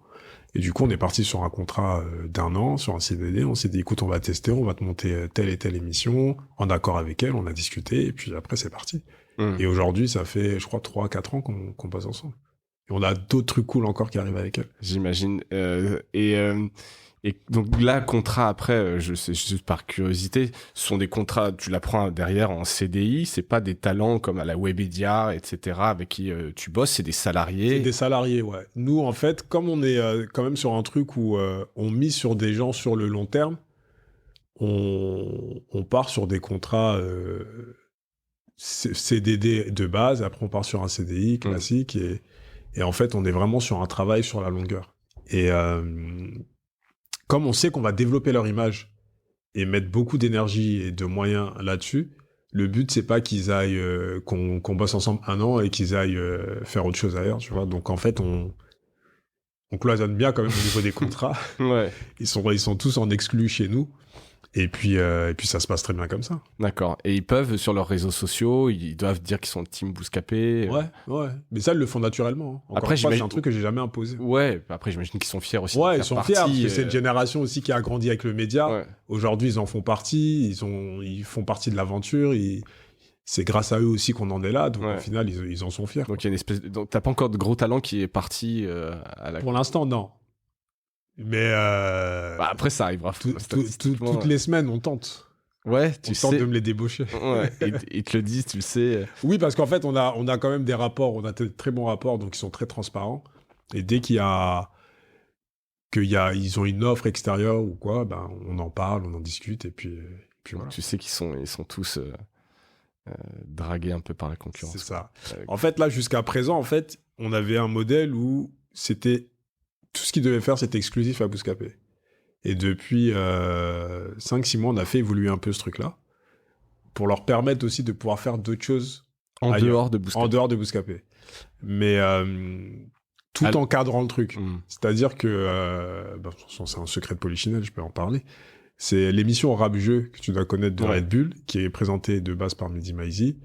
Et du coup, on est parti sur un contrat d'1 an, sur un CDD. On s'est dit, écoute, on va tester, on va te monter telle et telle émission, en accord avec elle, on a discuté, et puis après, c'est parti. Et aujourd'hui, ça fait, je crois, 3-4 ans qu'on bosse ensemble. Et on a d'autres trucs cool encore qui arrivent avec elle. J'imagine. Et donc là, contrat après, je sais juste par curiosité, ce sont des contrats, tu l'apprends derrière en CDI, c'est pas des talents comme à la Webedia, etc., avec qui tu bosses, c'est des salariés. C'est des salariés, ouais. Nous, en fait, comme on est quand même sur un truc où on mise sur des gens sur le long terme, on part sur des contrats CDD de base, après on part sur un CDI classique, et en fait, on est vraiment sur un travail sur la longueur. Et comme on sait qu'on va développer leur image et mettre beaucoup d'énergie et de moyens là-dessus, le but, c'est pas qu'ils aillent, qu'on bosse ensemble 1 an et qu'ils aillent faire autre chose ailleurs, tu vois. Donc, en fait, on cloisonne bien quand même au niveau des contrats. Ouais. Ils sont tous en exclu chez nous. Et puis ça se passe très bien comme ça. D'accord. Et ils peuvent, sur leurs réseaux sociaux, ils doivent dire qu'ils sont team Bouscapé. Ouais. Mais ça, ils le font naturellement. Hein. Après, c'est un truc que j'ai jamais imposé. Ouais. Après, j'imagine qu'ils sont fiers aussi. Ouais, ils sont fiers parce que c'est une génération aussi qui a grandi avec le média. Ouais. Aujourd'hui, ils en font partie. Ils font partie de l'aventure. C'est grâce à eux aussi qu'on en est là. Donc, au final, ils en sont fiers. Donc, il y a une espèce donc, t'as pas encore de gros talent qui est parti à la... Pour l'instant, non. Mais après, ça arrivera. Toutes les semaines, on tente. Ouais, on tente de me les débaucher. Ouais, ils te le disent, tu le sais. Oui, parce qu'en fait, on a quand même des rapports, on a de très bons rapports, donc ils sont très transparents. Et dès ils ont une offre extérieure ou quoi, ben on en parle, on en discute, et puis voilà. Tu sais qu'ils sont tous dragués un peu par la concurrence. C'est ça. En fait, là, jusqu'à présent, en fait, on avait un modèle où c'était tout ce qu'ils devaient faire, c'était exclusif à Bouscapé. Et depuis 5-6 mois, on a fait évoluer un peu ce truc-là pour leur permettre aussi de pouvoir faire d'autres choses en dehors de Bouscapé. Mais tout encadrant le truc. C'est-à-dire que, c'est un secret de Polichinelle, je peux en parler. C'est l'émission Rap-Jeu que tu dois connaître de Red Bull, qui est présentée de base par Mehdi Maizi.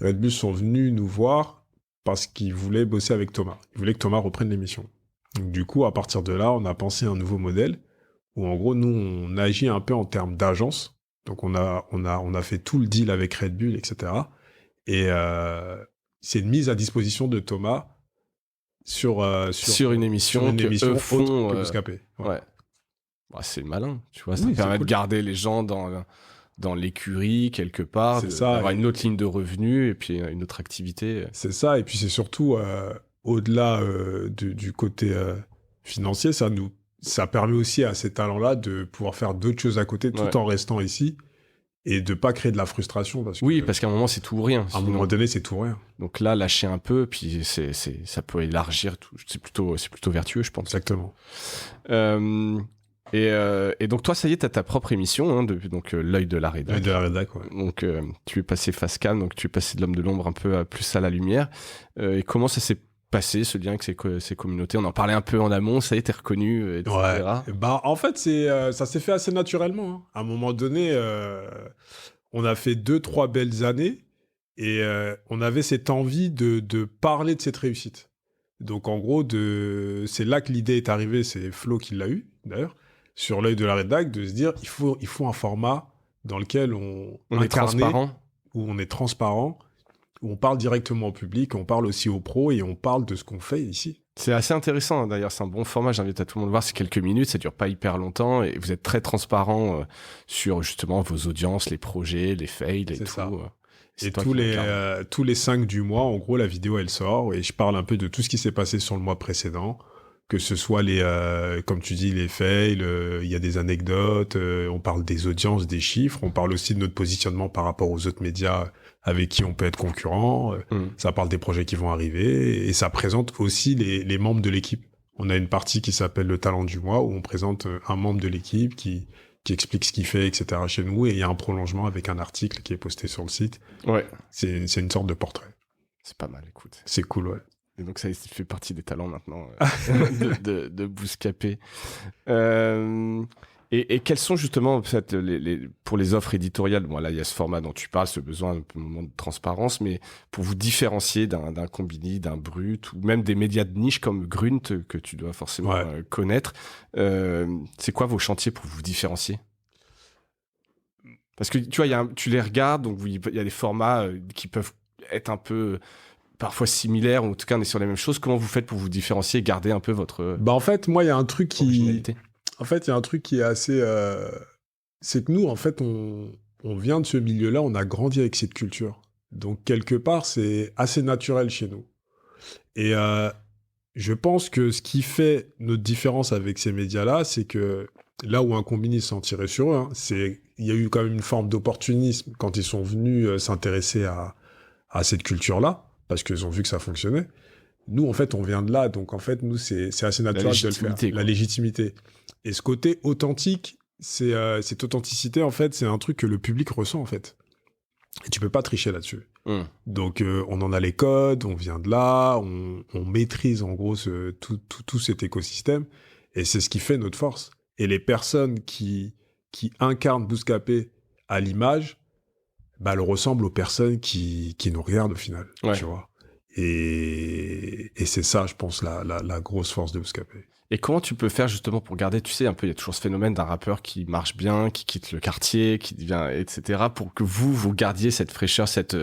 Red Bull sont venus nous voir parce qu'ils voulaient bosser avec Thomas. Ils voulaient que Thomas reprenne l'émission. Donc, du coup, à partir de là, on a pensé un nouveau modèle où, en gros, nous, on agit un peu en termes d'agence. Donc, on a fait tout le deal avec Red Bull, etc. Et c'est une mise à disposition de Thomas sur une émission autre font, que Bouscapé. Ouais. Bah, c'est malin, tu vois. Ça permet de garder les gens dans l'écurie, quelque part, d'avoir une autre ligne de revenus et puis une autre activité. C'est ça, et puis c'est surtout... au-delà du côté financier, ça permet aussi à ces talents-là de pouvoir faire d'autres choses à côté tout en restant ici et de pas créer de la frustration. Parce qu'à un moment, c'est tout ou rien. À un moment donné, c'est tout ou rien. Donc là, lâcher un peu, puis ça peut élargir tout. C'est plutôt vertueux, je pense. Exactement. Et donc toi, ça y est, t'as ta propre émission, hein, donc l'œil de la rédac. L'œil de la rédac, ouais. Donc tu es passé face cam, donc tu es passé de l'homme de l'ombre un peu à plus à la lumière. Et comment ça s'est passé, ce lien avec ces communautés? On en parlait un peu en amont, ça y est, t'es reconnu, etc. Ouais. Bah, en fait, ça s'est fait assez naturellement, hein. À un moment donné, on a fait 2-3 belles années et on avait cette envie de parler de cette réussite. Donc, en gros, c'est là que l'idée est arrivée, c'est Flo qui l'a eu, d'ailleurs, sur l'œil de la rédac, de se dire, il faut un format dans lequel on est transparent. Où on est transparent, où on parle directement au public, on parle aussi aux pros et on parle de ce qu'on fait ici. C'est assez intéressant, hein, d'ailleurs, c'est un bon format, j'invite à tout le monde à voir, c'est quelques minutes, ça dure pas hyper longtemps, et vous êtes très transparent sur justement vos audiences, les projets, les fails et tout. Ça. Et tous les 5 du mois, en gros, la vidéo, elle sort, et je parle un peu de tout ce qui s'est passé sur le mois précédent, que ce soit comme tu dis, les fails, il y a des anecdotes, on parle des audiences, des chiffres, on parle aussi de notre positionnement par rapport aux autres médias avec qui on peut être concurrent, ça parle des projets qui vont arriver, et ça présente aussi les membres de l'équipe. On a une partie qui s'appelle le talent du mois, où on présente un membre de l'équipe qui explique ce qu'il fait, etc. chez nous, et il y a un prolongement avec un article qui est posté sur le site. Ouais. C'est une sorte de portrait. C'est pas mal, écoute. C'est cool, ouais. Et donc ça fait partie des talents maintenant de Bouscapé. Et quels sont justement en fait, pour les offres éditoriales, bon là il y a ce format dont tu parles, ce besoin un moment de transparence, mais pour vous différencier d'un Combini, d'un Brut, ou même des médias de niche comme Grunt que tu dois forcément connaître, c'est quoi vos chantiers pour vous différencier? Parce que tu vois, tu les regardes, donc il y a des formats qui peuvent être un peu parfois similaires, ou en tout cas on est sur les mêmes choses. Comment vous faites pour vous différencier et garder un peu votre en fait, moi il y a un truc originalité. En fait, il y a un truc qui est assez... c'est que nous, en fait, on vient de ce milieu-là, on a grandi avec cette culture. Donc, quelque part, c'est assez naturel chez nous. Et je pense que ce qui fait notre différence avec ces médias-là, c'est que là où un Combini s'en tirait sur eux, hein, il y a eu quand même une forme d'opportunisme quand ils sont venus s'intéresser à cette culture-là, parce qu'ils ont vu que ça fonctionnait. Nous, en fait, on vient de là, donc en fait, nous, c'est assez naturel de le faire. La légitimité. Et ce côté authentique, cette authenticité, en fait, c'est un truc que le public ressent, en fait. Et tu peux pas tricher là-dessus. Donc, on en a les codes, on vient de là, on maîtrise, en gros, tout cet écosystème. Et c'est ce qui fait notre force. Et les personnes qui incarnent Bouscapé à l'image, bah, elles ressemblent aux personnes qui nous regardent, au final. Tu vois. Et c'est ça, je pense, la grosse force de Bouscapé. Et comment tu peux faire justement pour garder, tu sais, un peu, il y a toujours ce phénomène d'un rappeur qui marche bien, qui quitte le quartier, qui devient, etc., pour que vous gardiez cette fraîcheur, cette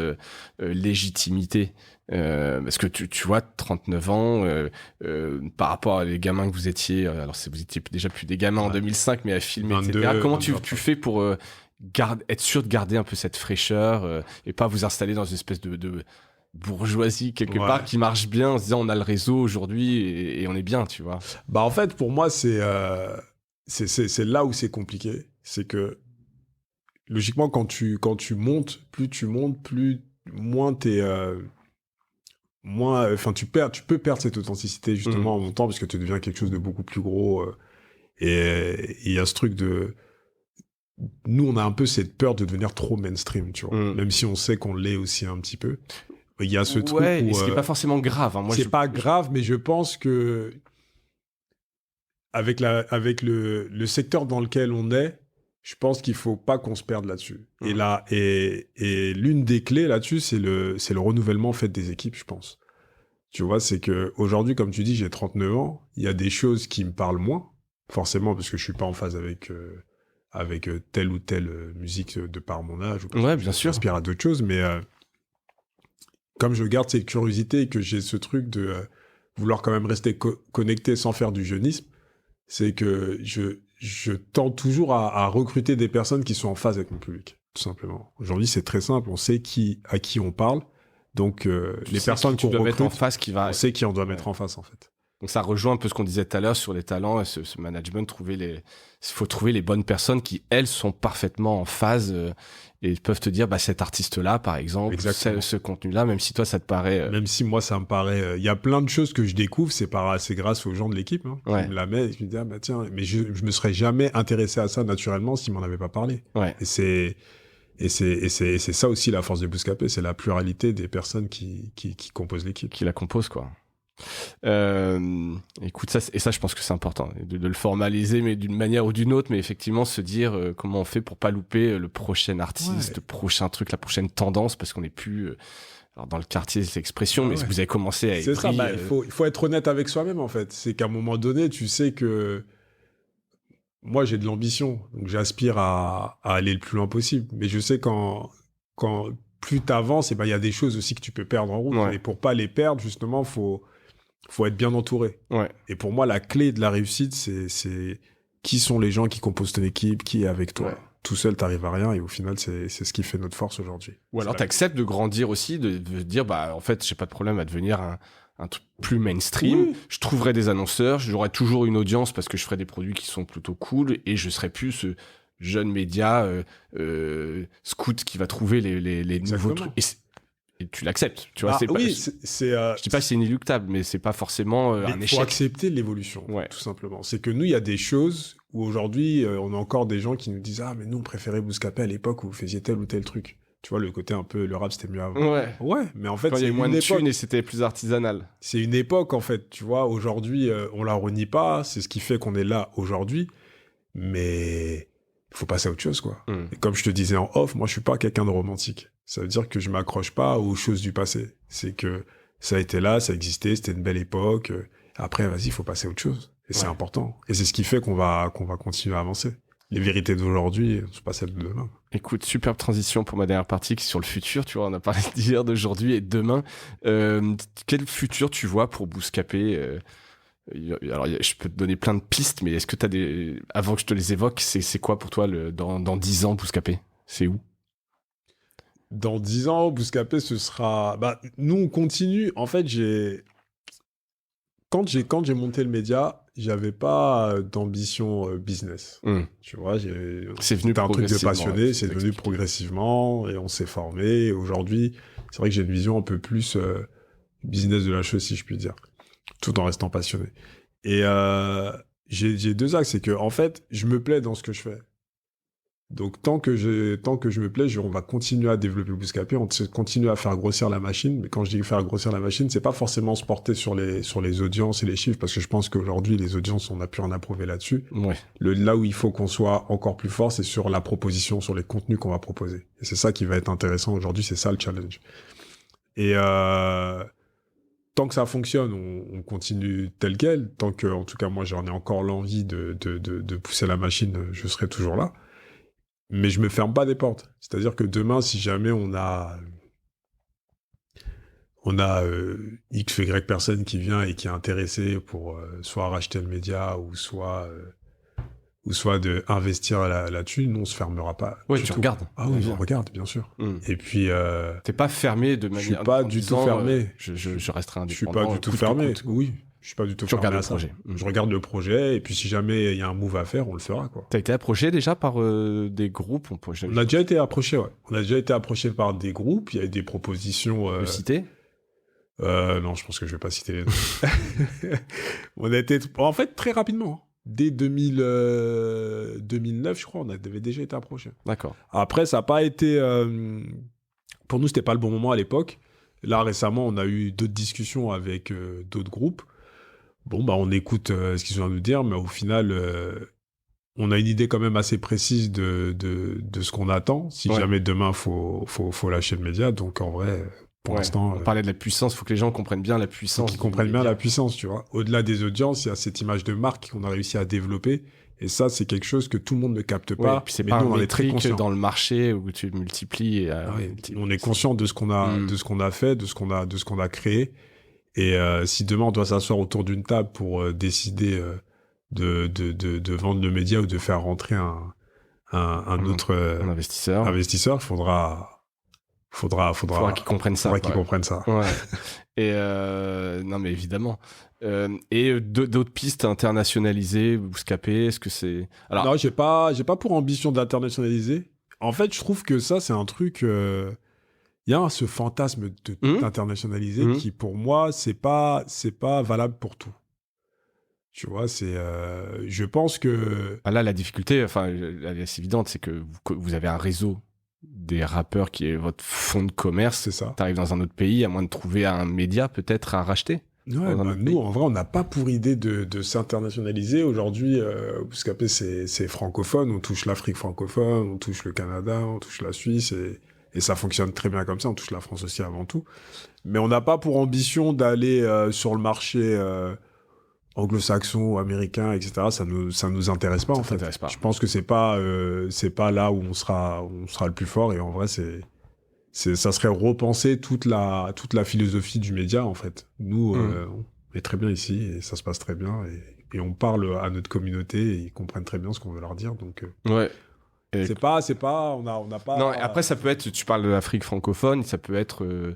légitimité. Parce que tu vois, 39 ans, par rapport à les gamins que vous étiez, alors vous étiez déjà plus des gamins en 2005, mais à filmer, 22, etc. Comment tu fais pour être sûr de garder un peu cette fraîcheur et pas vous installer dans une espèce de bourgeoisie quelque part qui marche bien en se disant on a le réseau aujourd'hui et on est bien, tu vois. Bah en fait pour moi c'est là où c'est compliqué, c'est que logiquement quand tu montes, plus moins t'es enfin tu peux perdre cette authenticité justement en montant parce que tu deviens quelque chose de beaucoup plus gros et il y a ce truc de nous on a un peu cette peur de devenir trop mainstream, tu vois, même si on sait qu'on l'est aussi un petit peu. Il y a ce truc où... ce qui n'est pas forcément grave. Hein. Moi, c'est pas grave, mais je pense que avec le secteur dans lequel on est, je pense qu'il faut pas qu'on se perde là-dessus. Et là, et l'une des clés là-dessus, c'est le renouvellement fait des équipes, je pense. Tu vois, c'est que aujourd'hui, comme tu dis, j'ai 39 ans, il y a des choses qui me parlent moins, forcément, parce que je suis pas en phase avec telle ou telle musique de par mon âge, ou parce que bien sûr. j'inspire à d'autres choses, mais... comme je garde cette curiosité et que j'ai ce truc de vouloir quand même rester connecté sans faire du jeunisme, c'est que je tends toujours à recruter des personnes qui sont en phase avec mon public, tout simplement. Aujourd'hui, c'est très simple, on sait à qui on parle, donc les personnes qu'on recrute, mettre en face, on sait qui on doit mettre en face, en fait. Donc ça rejoint un peu ce qu'on disait tout à l'heure sur les talents, et ce management, il faut trouver les bonnes personnes qui, elles, sont parfaitement en phase et peuvent te dire, cet artiste-là, par exemple, ce contenu-là, même si toi, ça te paraît... Même si moi, ça me paraît... Il y a plein de choses que je découvre, c'est grâce aux gens de l'équipe qui me la mettent, et je me dis, tiens, mais je me serais jamais intéressé à ça naturellement s'ils m'en avaient pas parlé. Ouais. Et c'est ça aussi la force de Bouscapé, c'est la pluralité des personnes qui composent l'équipe. Qui la composent, quoi. Écoute, ça, je pense que c'est important de le formaliser, mais d'une manière ou d'une autre, mais effectivement se dire comment on fait pour pas louper le prochain artiste, le prochain truc, la prochaine tendance, parce qu'on n'est plus alors dans le quartier, c'est l'expression, mais vous avez commencé à c'est ça, il faut être honnête avec soi-même, en fait. C'est qu'à un moment donné, tu sais que moi, j'ai de l'ambition, donc j'aspire à aller le plus loin possible, mais je sais quand plus t'avances, il y a des choses aussi que tu peux perdre en route, et pour pas les perdre, justement, faut être bien entouré. Ouais. Et pour moi, la clé de la réussite, c'est qui sont les gens qui composent ton équipe, qui est avec toi. Ouais. Tout seul, t'arrives à rien, et au final, c'est ce qui fait notre force aujourd'hui. Ou alors, t'acceptes de grandir aussi, de dire, en fait, j'ai pas de problème à devenir un truc plus mainstream. Oui. Je trouverai des annonceurs, j'aurai toujours une audience parce que je ferai des produits qui sont plutôt cool, et je serai plus ce jeune média scout qui va trouver les nouveaux trucs. Et tu l'acceptes, tu vois. Je dis pas que c'est inéluctable, mais c'est pas forcément un échec. Il faut accepter l'évolution, tout simplement. C'est que nous, il y a des choses où aujourd'hui, on a encore des gens qui nous disent « Ah, mais nous, on préférait Bouscapé à l'époque où vous faisiez tel ou tel truc. » Tu vois, le côté un peu, le rap, c'était mieux avant. Ouais, mais en fait, quand il y a moins de thunes et c'était plus artisanal. C'est une époque, en fait, tu vois. Aujourd'hui, on la renie pas, c'est ce qui fait qu'on est là aujourd'hui, mais il faut passer à autre chose, quoi. Et comme je te disais en off, moi, je suis pas quelqu'un de romantique. Ça veut dire que je m'accroche pas aux choses du passé. C'est que ça a été là, ça existait, c'était une belle époque. Après, vas-y, il faut passer à autre chose. Et c'est important. Et c'est ce qui fait qu'on va continuer à avancer. Les vérités d'aujourd'hui ne sont pas celles de demain. Écoute, superbe transition pour ma dernière partie qui est sur le futur. Tu vois, on a parlé d'hier, d'aujourd'hui et de demain. Quel futur tu vois pour Bouscapé alors, je peux te donner plein de pistes, mais est-ce que t'as avant que je te les évoque, c'est quoi pour toi dans 10 ans, Bouscapé? C'est où? Dans 10 ans, Bouscapé, ce sera... nous, on continue. En fait, quand j'ai monté le média, j'avais pas d'ambition business. Tu vois, c'est venu un truc de passionné, c'est venu progressivement, et on s'est formé. Aujourd'hui, c'est vrai que j'ai une vision un peu plus business de la chose, si je puis dire, tout en restant passionné. Et j'ai deux axes, c'est que en fait, je me plais dans ce que je fais. Donc tant que je me plais, on va continuer à développer Bouscapé, on continue à faire grossir la machine. Mais quand je dis faire grossir la machine, c'est pas forcément se porter sur les audiences et les chiffres, parce que je pense qu'aujourd'hui les audiences, on a pu en approuver là-dessus. Ouais. Là où il faut qu'on soit encore plus fort, c'est sur la proposition, sur les contenus qu'on va proposer. Et c'est ça qui va être intéressant aujourd'hui, c'est ça le challenge. Et tant que ça fonctionne, on continue tel quel. Tant que, en tout cas, moi j'en ai encore l'envie de pousser la machine, je serai toujours là. Mais je me ferme pas des portes. C'est-à-dire que demain, si jamais on a X ou Y personne qui vient et qui est intéressée pour soit racheter le média ou soit de investir là-dessus, nous on se fermera pas. Ouais, tu regardes. Ah oui, on regarde, bien sûr. Et puis t'es pas fermé de manière. Je suis pas du tout fermé. Je resterai indépendant. Je suis pas du tout fermé. Oui. Je suis pas du tout fermé à ça. Je regarde le projet, et puis si jamais il y a un move à faire, on le fera, quoi. T'as été approché déjà par des groupes? On a déjà été approché, ouais. On a déjà été approché par des groupes, il y a eu des propositions... Le citer? Non, je pense que je vais pas citer les noms. On a été... En fait, très rapidement. Dès 2009, je crois, on avait déjà été approché. D'accord. Après, ça n'a pas été... Pour nous, c'était pas le bon moment à l'époque. Là, récemment, on a eu d'autres discussions avec d'autres groupes. Bon, on écoute ce qu'ils ont à nous dire, mais au final, on a une idée quand même assez précise de ce qu'on attend. Si jamais demain, faut lâcher le média. Donc, en vrai, pour l'instant... On parlait de la puissance, il faut que les gens comprennent bien la puissance. Qu'ils comprennent bien la puissance, tu vois. Au-delà des audiences, il y a cette image de marque qu'on a réussi à développer. Et ça, c'est quelque chose que tout le monde ne capte pas. Et puis c'est pas un métrique dans le marché où tu multiplies. On est conscient de ce qu'on a, de ce qu'on a fait, de ce qu'on a créé. Et si demain on doit s'asseoir autour d'une table pour décider de vendre le média ou de faire rentrer un autre investisseur, il faudra Faudra qu'ils comprennent ça. Faudra qu'ils comprennent ça. Ouais. Et non, mais évidemment. Et d'autres pistes internationalisées, Bouscapé, est-ce que c'est... Alors... Non, j'ai pas pour ambition d'internationaliser. En fait, je trouve que ça, c'est un truc... Il y a ce fantasme d'internationaliser qui, pour moi, c'est pas valable pour tout. Tu vois, je pense que... Là, la difficulté, enfin, elle est assez évidente, c'est que vous avez un réseau des rappeurs qui est votre fonds de commerce. C'est ça. T'arrives dans un autre pays, à moins de trouver un média peut-être à racheter. Ouais, nous, en vrai, on n'a pas pour idée de s'internationaliser. Aujourd'hui, Bouscapé, c'est francophone. On touche l'Afrique francophone, on touche le Canada, on touche la Suisse, et ça fonctionne très bien comme ça. On touche la France aussi avant tout. Mais on n'a pas pour ambition d'aller sur le marché anglo-saxon ou américain, etc. Ça nous intéresse pas, en fait. Pas. Je pense que c'est pas là où on sera le plus fort. Et en vrai, ça serait repenser toute la philosophie du média, en fait. Nous, on est très bien ici et ça se passe très bien et on parle à notre communauté et ils comprennent très bien ce qu'on veut leur dire. Donc, ouais. C'est pas, on n'a pas. Non, après, ça peut être, tu parles de l'Afrique francophone, ça peut être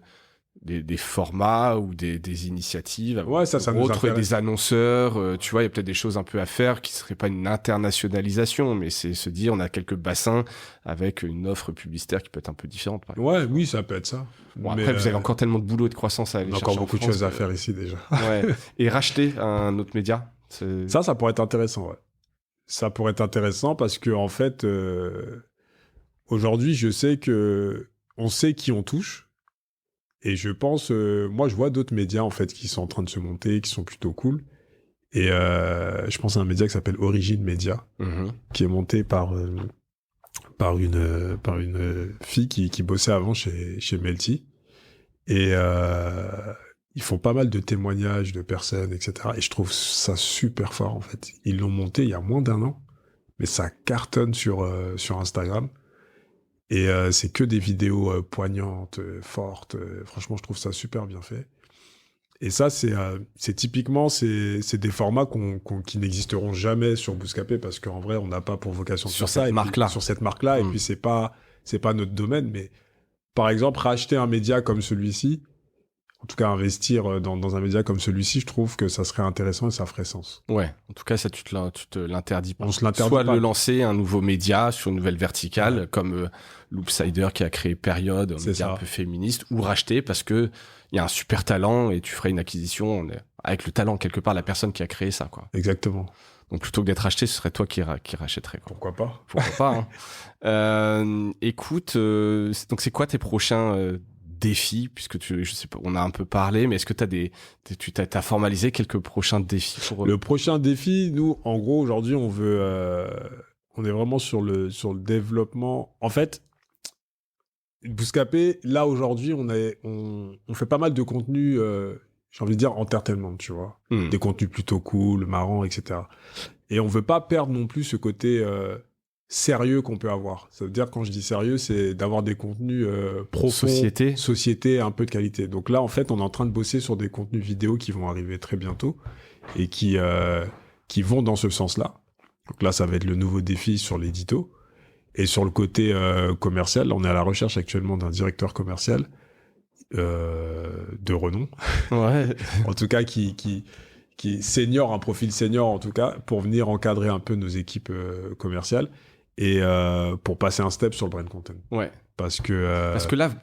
des formats ou des initiatives. Ouais, ça nous intéresse. Des annonceurs, tu vois, il y a peut-être des choses un peu à faire qui seraient pas une internationalisation, mais c'est se dire, on a quelques bassins avec une offre publicitaire qui peut être un peu différente. Ouais, oui, ça peut être ça. Bon, après, vous avez encore tellement de boulot et de croissance à aller chercher. On a encore beaucoup de choses à faire ici, déjà. Ouais. Et racheter un autre média. Ça pourrait être intéressant, ouais. Ça pourrait être intéressant parce que, en fait, aujourd'hui, on sait qui on touche. Et je pense, moi, je vois d'autres médias, en fait, qui sont en train de se monter, qui sont plutôt cool. Et je pense à un média qui s'appelle Origine Média, qui est monté par une fille qui bossait avant chez Melty. Et ils font pas mal de témoignages de personnes, etc. Et je trouve ça super fort, en fait. Ils l'ont monté il y a moins d'1 an, mais ça cartonne sur Instagram. Et c'est que des vidéos poignantes, fortes. Franchement, je trouve ça super bien fait. Et ça, c'est typiquement c'est des formats qui n'existeront jamais sur Bouscapé parce qu'en vrai, on n'a pas pour vocation de faire ça. Sur cette marque-là. Et puis, c'est pas notre domaine. Mais par exemple, racheter un média comme celui-ci, en tout cas, investir dans un média comme celui-ci, je trouve que ça serait intéressant et ça ferait sens. Ouais, en tout cas, ça, tu te l'interdis pas. On se l'interdit pas. Soit le lancer un nouveau média sur une nouvelle verticale, comme Loopsider qui a créé Période, un média un peu féministe, ou racheter parce que il y a un super talent et tu ferais une acquisition avec le talent, quelque part, la personne qui a créé ça, quoi. Exactement. Donc, plutôt que d'être racheté, ce serait toi qui rachèterais, quoi. Pourquoi pas? Pourquoi pas, hein. Écoute, donc c'est quoi tes prochains défis, puisque je sais pas, on a un peu parlé, mais est-ce que t'as formalisé quelques prochains défis pour... Le prochain défi, nous, en gros, aujourd'hui, on est vraiment sur le développement. En fait, Bouscapé, là, aujourd'hui, on fait pas mal de contenu, j'ai envie de dire, entertainment, tu vois. Des contenus plutôt cool, marrants, etc. Et on veut pas perdre non plus ce côté sérieux qu'on peut avoir. Ça veut dire, quand je dis sérieux, c'est d'avoir des contenus profonds, société, un peu de qualité. Donc là, en fait, on est en train de bosser sur des contenus vidéo qui vont arriver très bientôt et qui vont dans ce sens-là. Donc là, ça va être le nouveau défi sur l'édito. Et sur le côté commercial, on est à la recherche actuellement d'un directeur commercial de renom. Ouais. En tout cas, qui senior, un profil senior en tout cas, pour venir encadrer un peu nos équipes commerciales et pour passer un step sur le brand content. Ouais. Parce que là,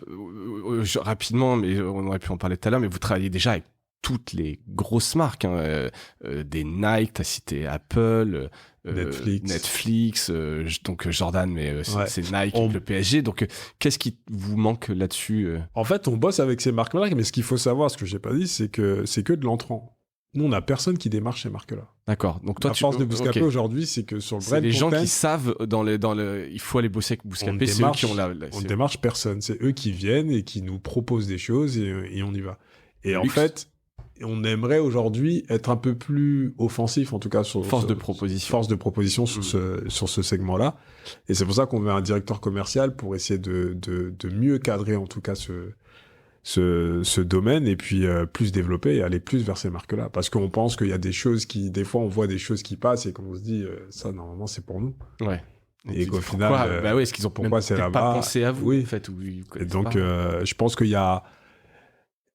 rapidement, mais on aurait pu en parler tout à l'heure, mais vous travaillez déjà avec toutes les grosses marques, hein, des Nike, t'as cité Apple, Netflix, donc Jordan, mais c'est Nike avec le PSG. Donc, qu'est-ce qui vous manque là-dessus En fait, on bosse avec ces marques-là, mais ce qu'il faut savoir, ce que j'ai pas dit, c'est que de l'entrant. Nous, on n'a personne qui démarche ces marques-là. D'accord. Donc toi, la force de Bouscapé aujourd'hui, c'est que sur le brand les content, gens qui savent il faut aller bosser avec Bouscapé, c'est eux qui ont on ne démarche personne. C'est eux qui viennent et qui nous proposent des choses et on y va. Et en fait, on aimerait aujourd'hui être un peu plus offensif, en tout cas sur force de proposition sur ce segment-là. Et c'est pour ça qu'on veut un directeur commercial pour essayer de mieux cadrer en tout cas ce domaine et puis plus développer et aller plus vers ces marques-là. Parce qu'on pense qu'il y a des choses des fois on voit des choses qui passent et qu'on se dit ça normalement c'est pour nous. Ouais. Et qu'au final, est-ce qu'ils ont pourquoi c'est là-bas pas pensé à vous oui. en fait, et donc, je pense qu'il y a...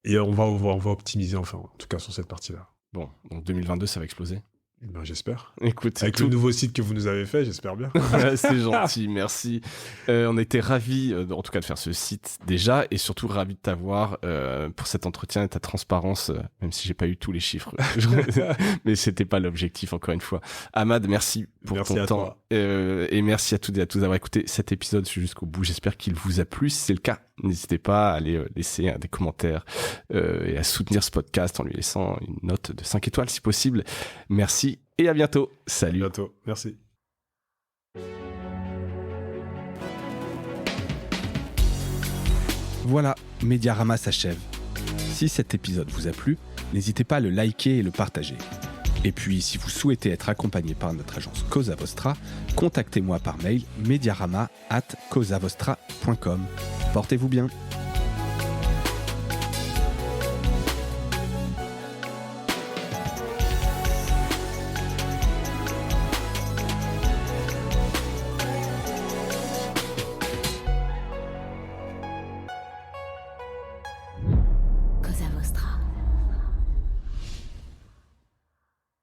Et on va optimiser, enfin, en tout cas, sur cette partie-là. Bon, donc 2022, ça va exploser. Ben, j'espère. Écoute, avec le nouveau site que vous nous avez fait, j'espère bien. C'est gentil, merci. On a été ravis, en tout cas, de faire ce site déjà, et surtout ravis de t'avoir pour cet entretien et ta transparence, même si j'ai pas eu tous les chiffres. Mais c'était pas l'objectif, encore une fois. Ahmad, merci pour ton temps. Et merci à toutes et à tous d'avoir écouté cet épisode jusqu'au bout. J'espère qu'il vous a plu. Si c'est le cas, n'hésitez pas à aller laisser des commentaires et à soutenir ce podcast en lui laissant une note de 5 étoiles si possible. Merci et à bientôt. Salut. À bientôt. Merci. Voilà, Mediarama s'achève. Si cet épisode vous a plu, n'hésitez pas à le liker et le partager. Et puis, si vous souhaitez être accompagné par notre agence Cosa Vostra, contactez-moi par mail mediarama@cosavostra.com. Portez-vous bien.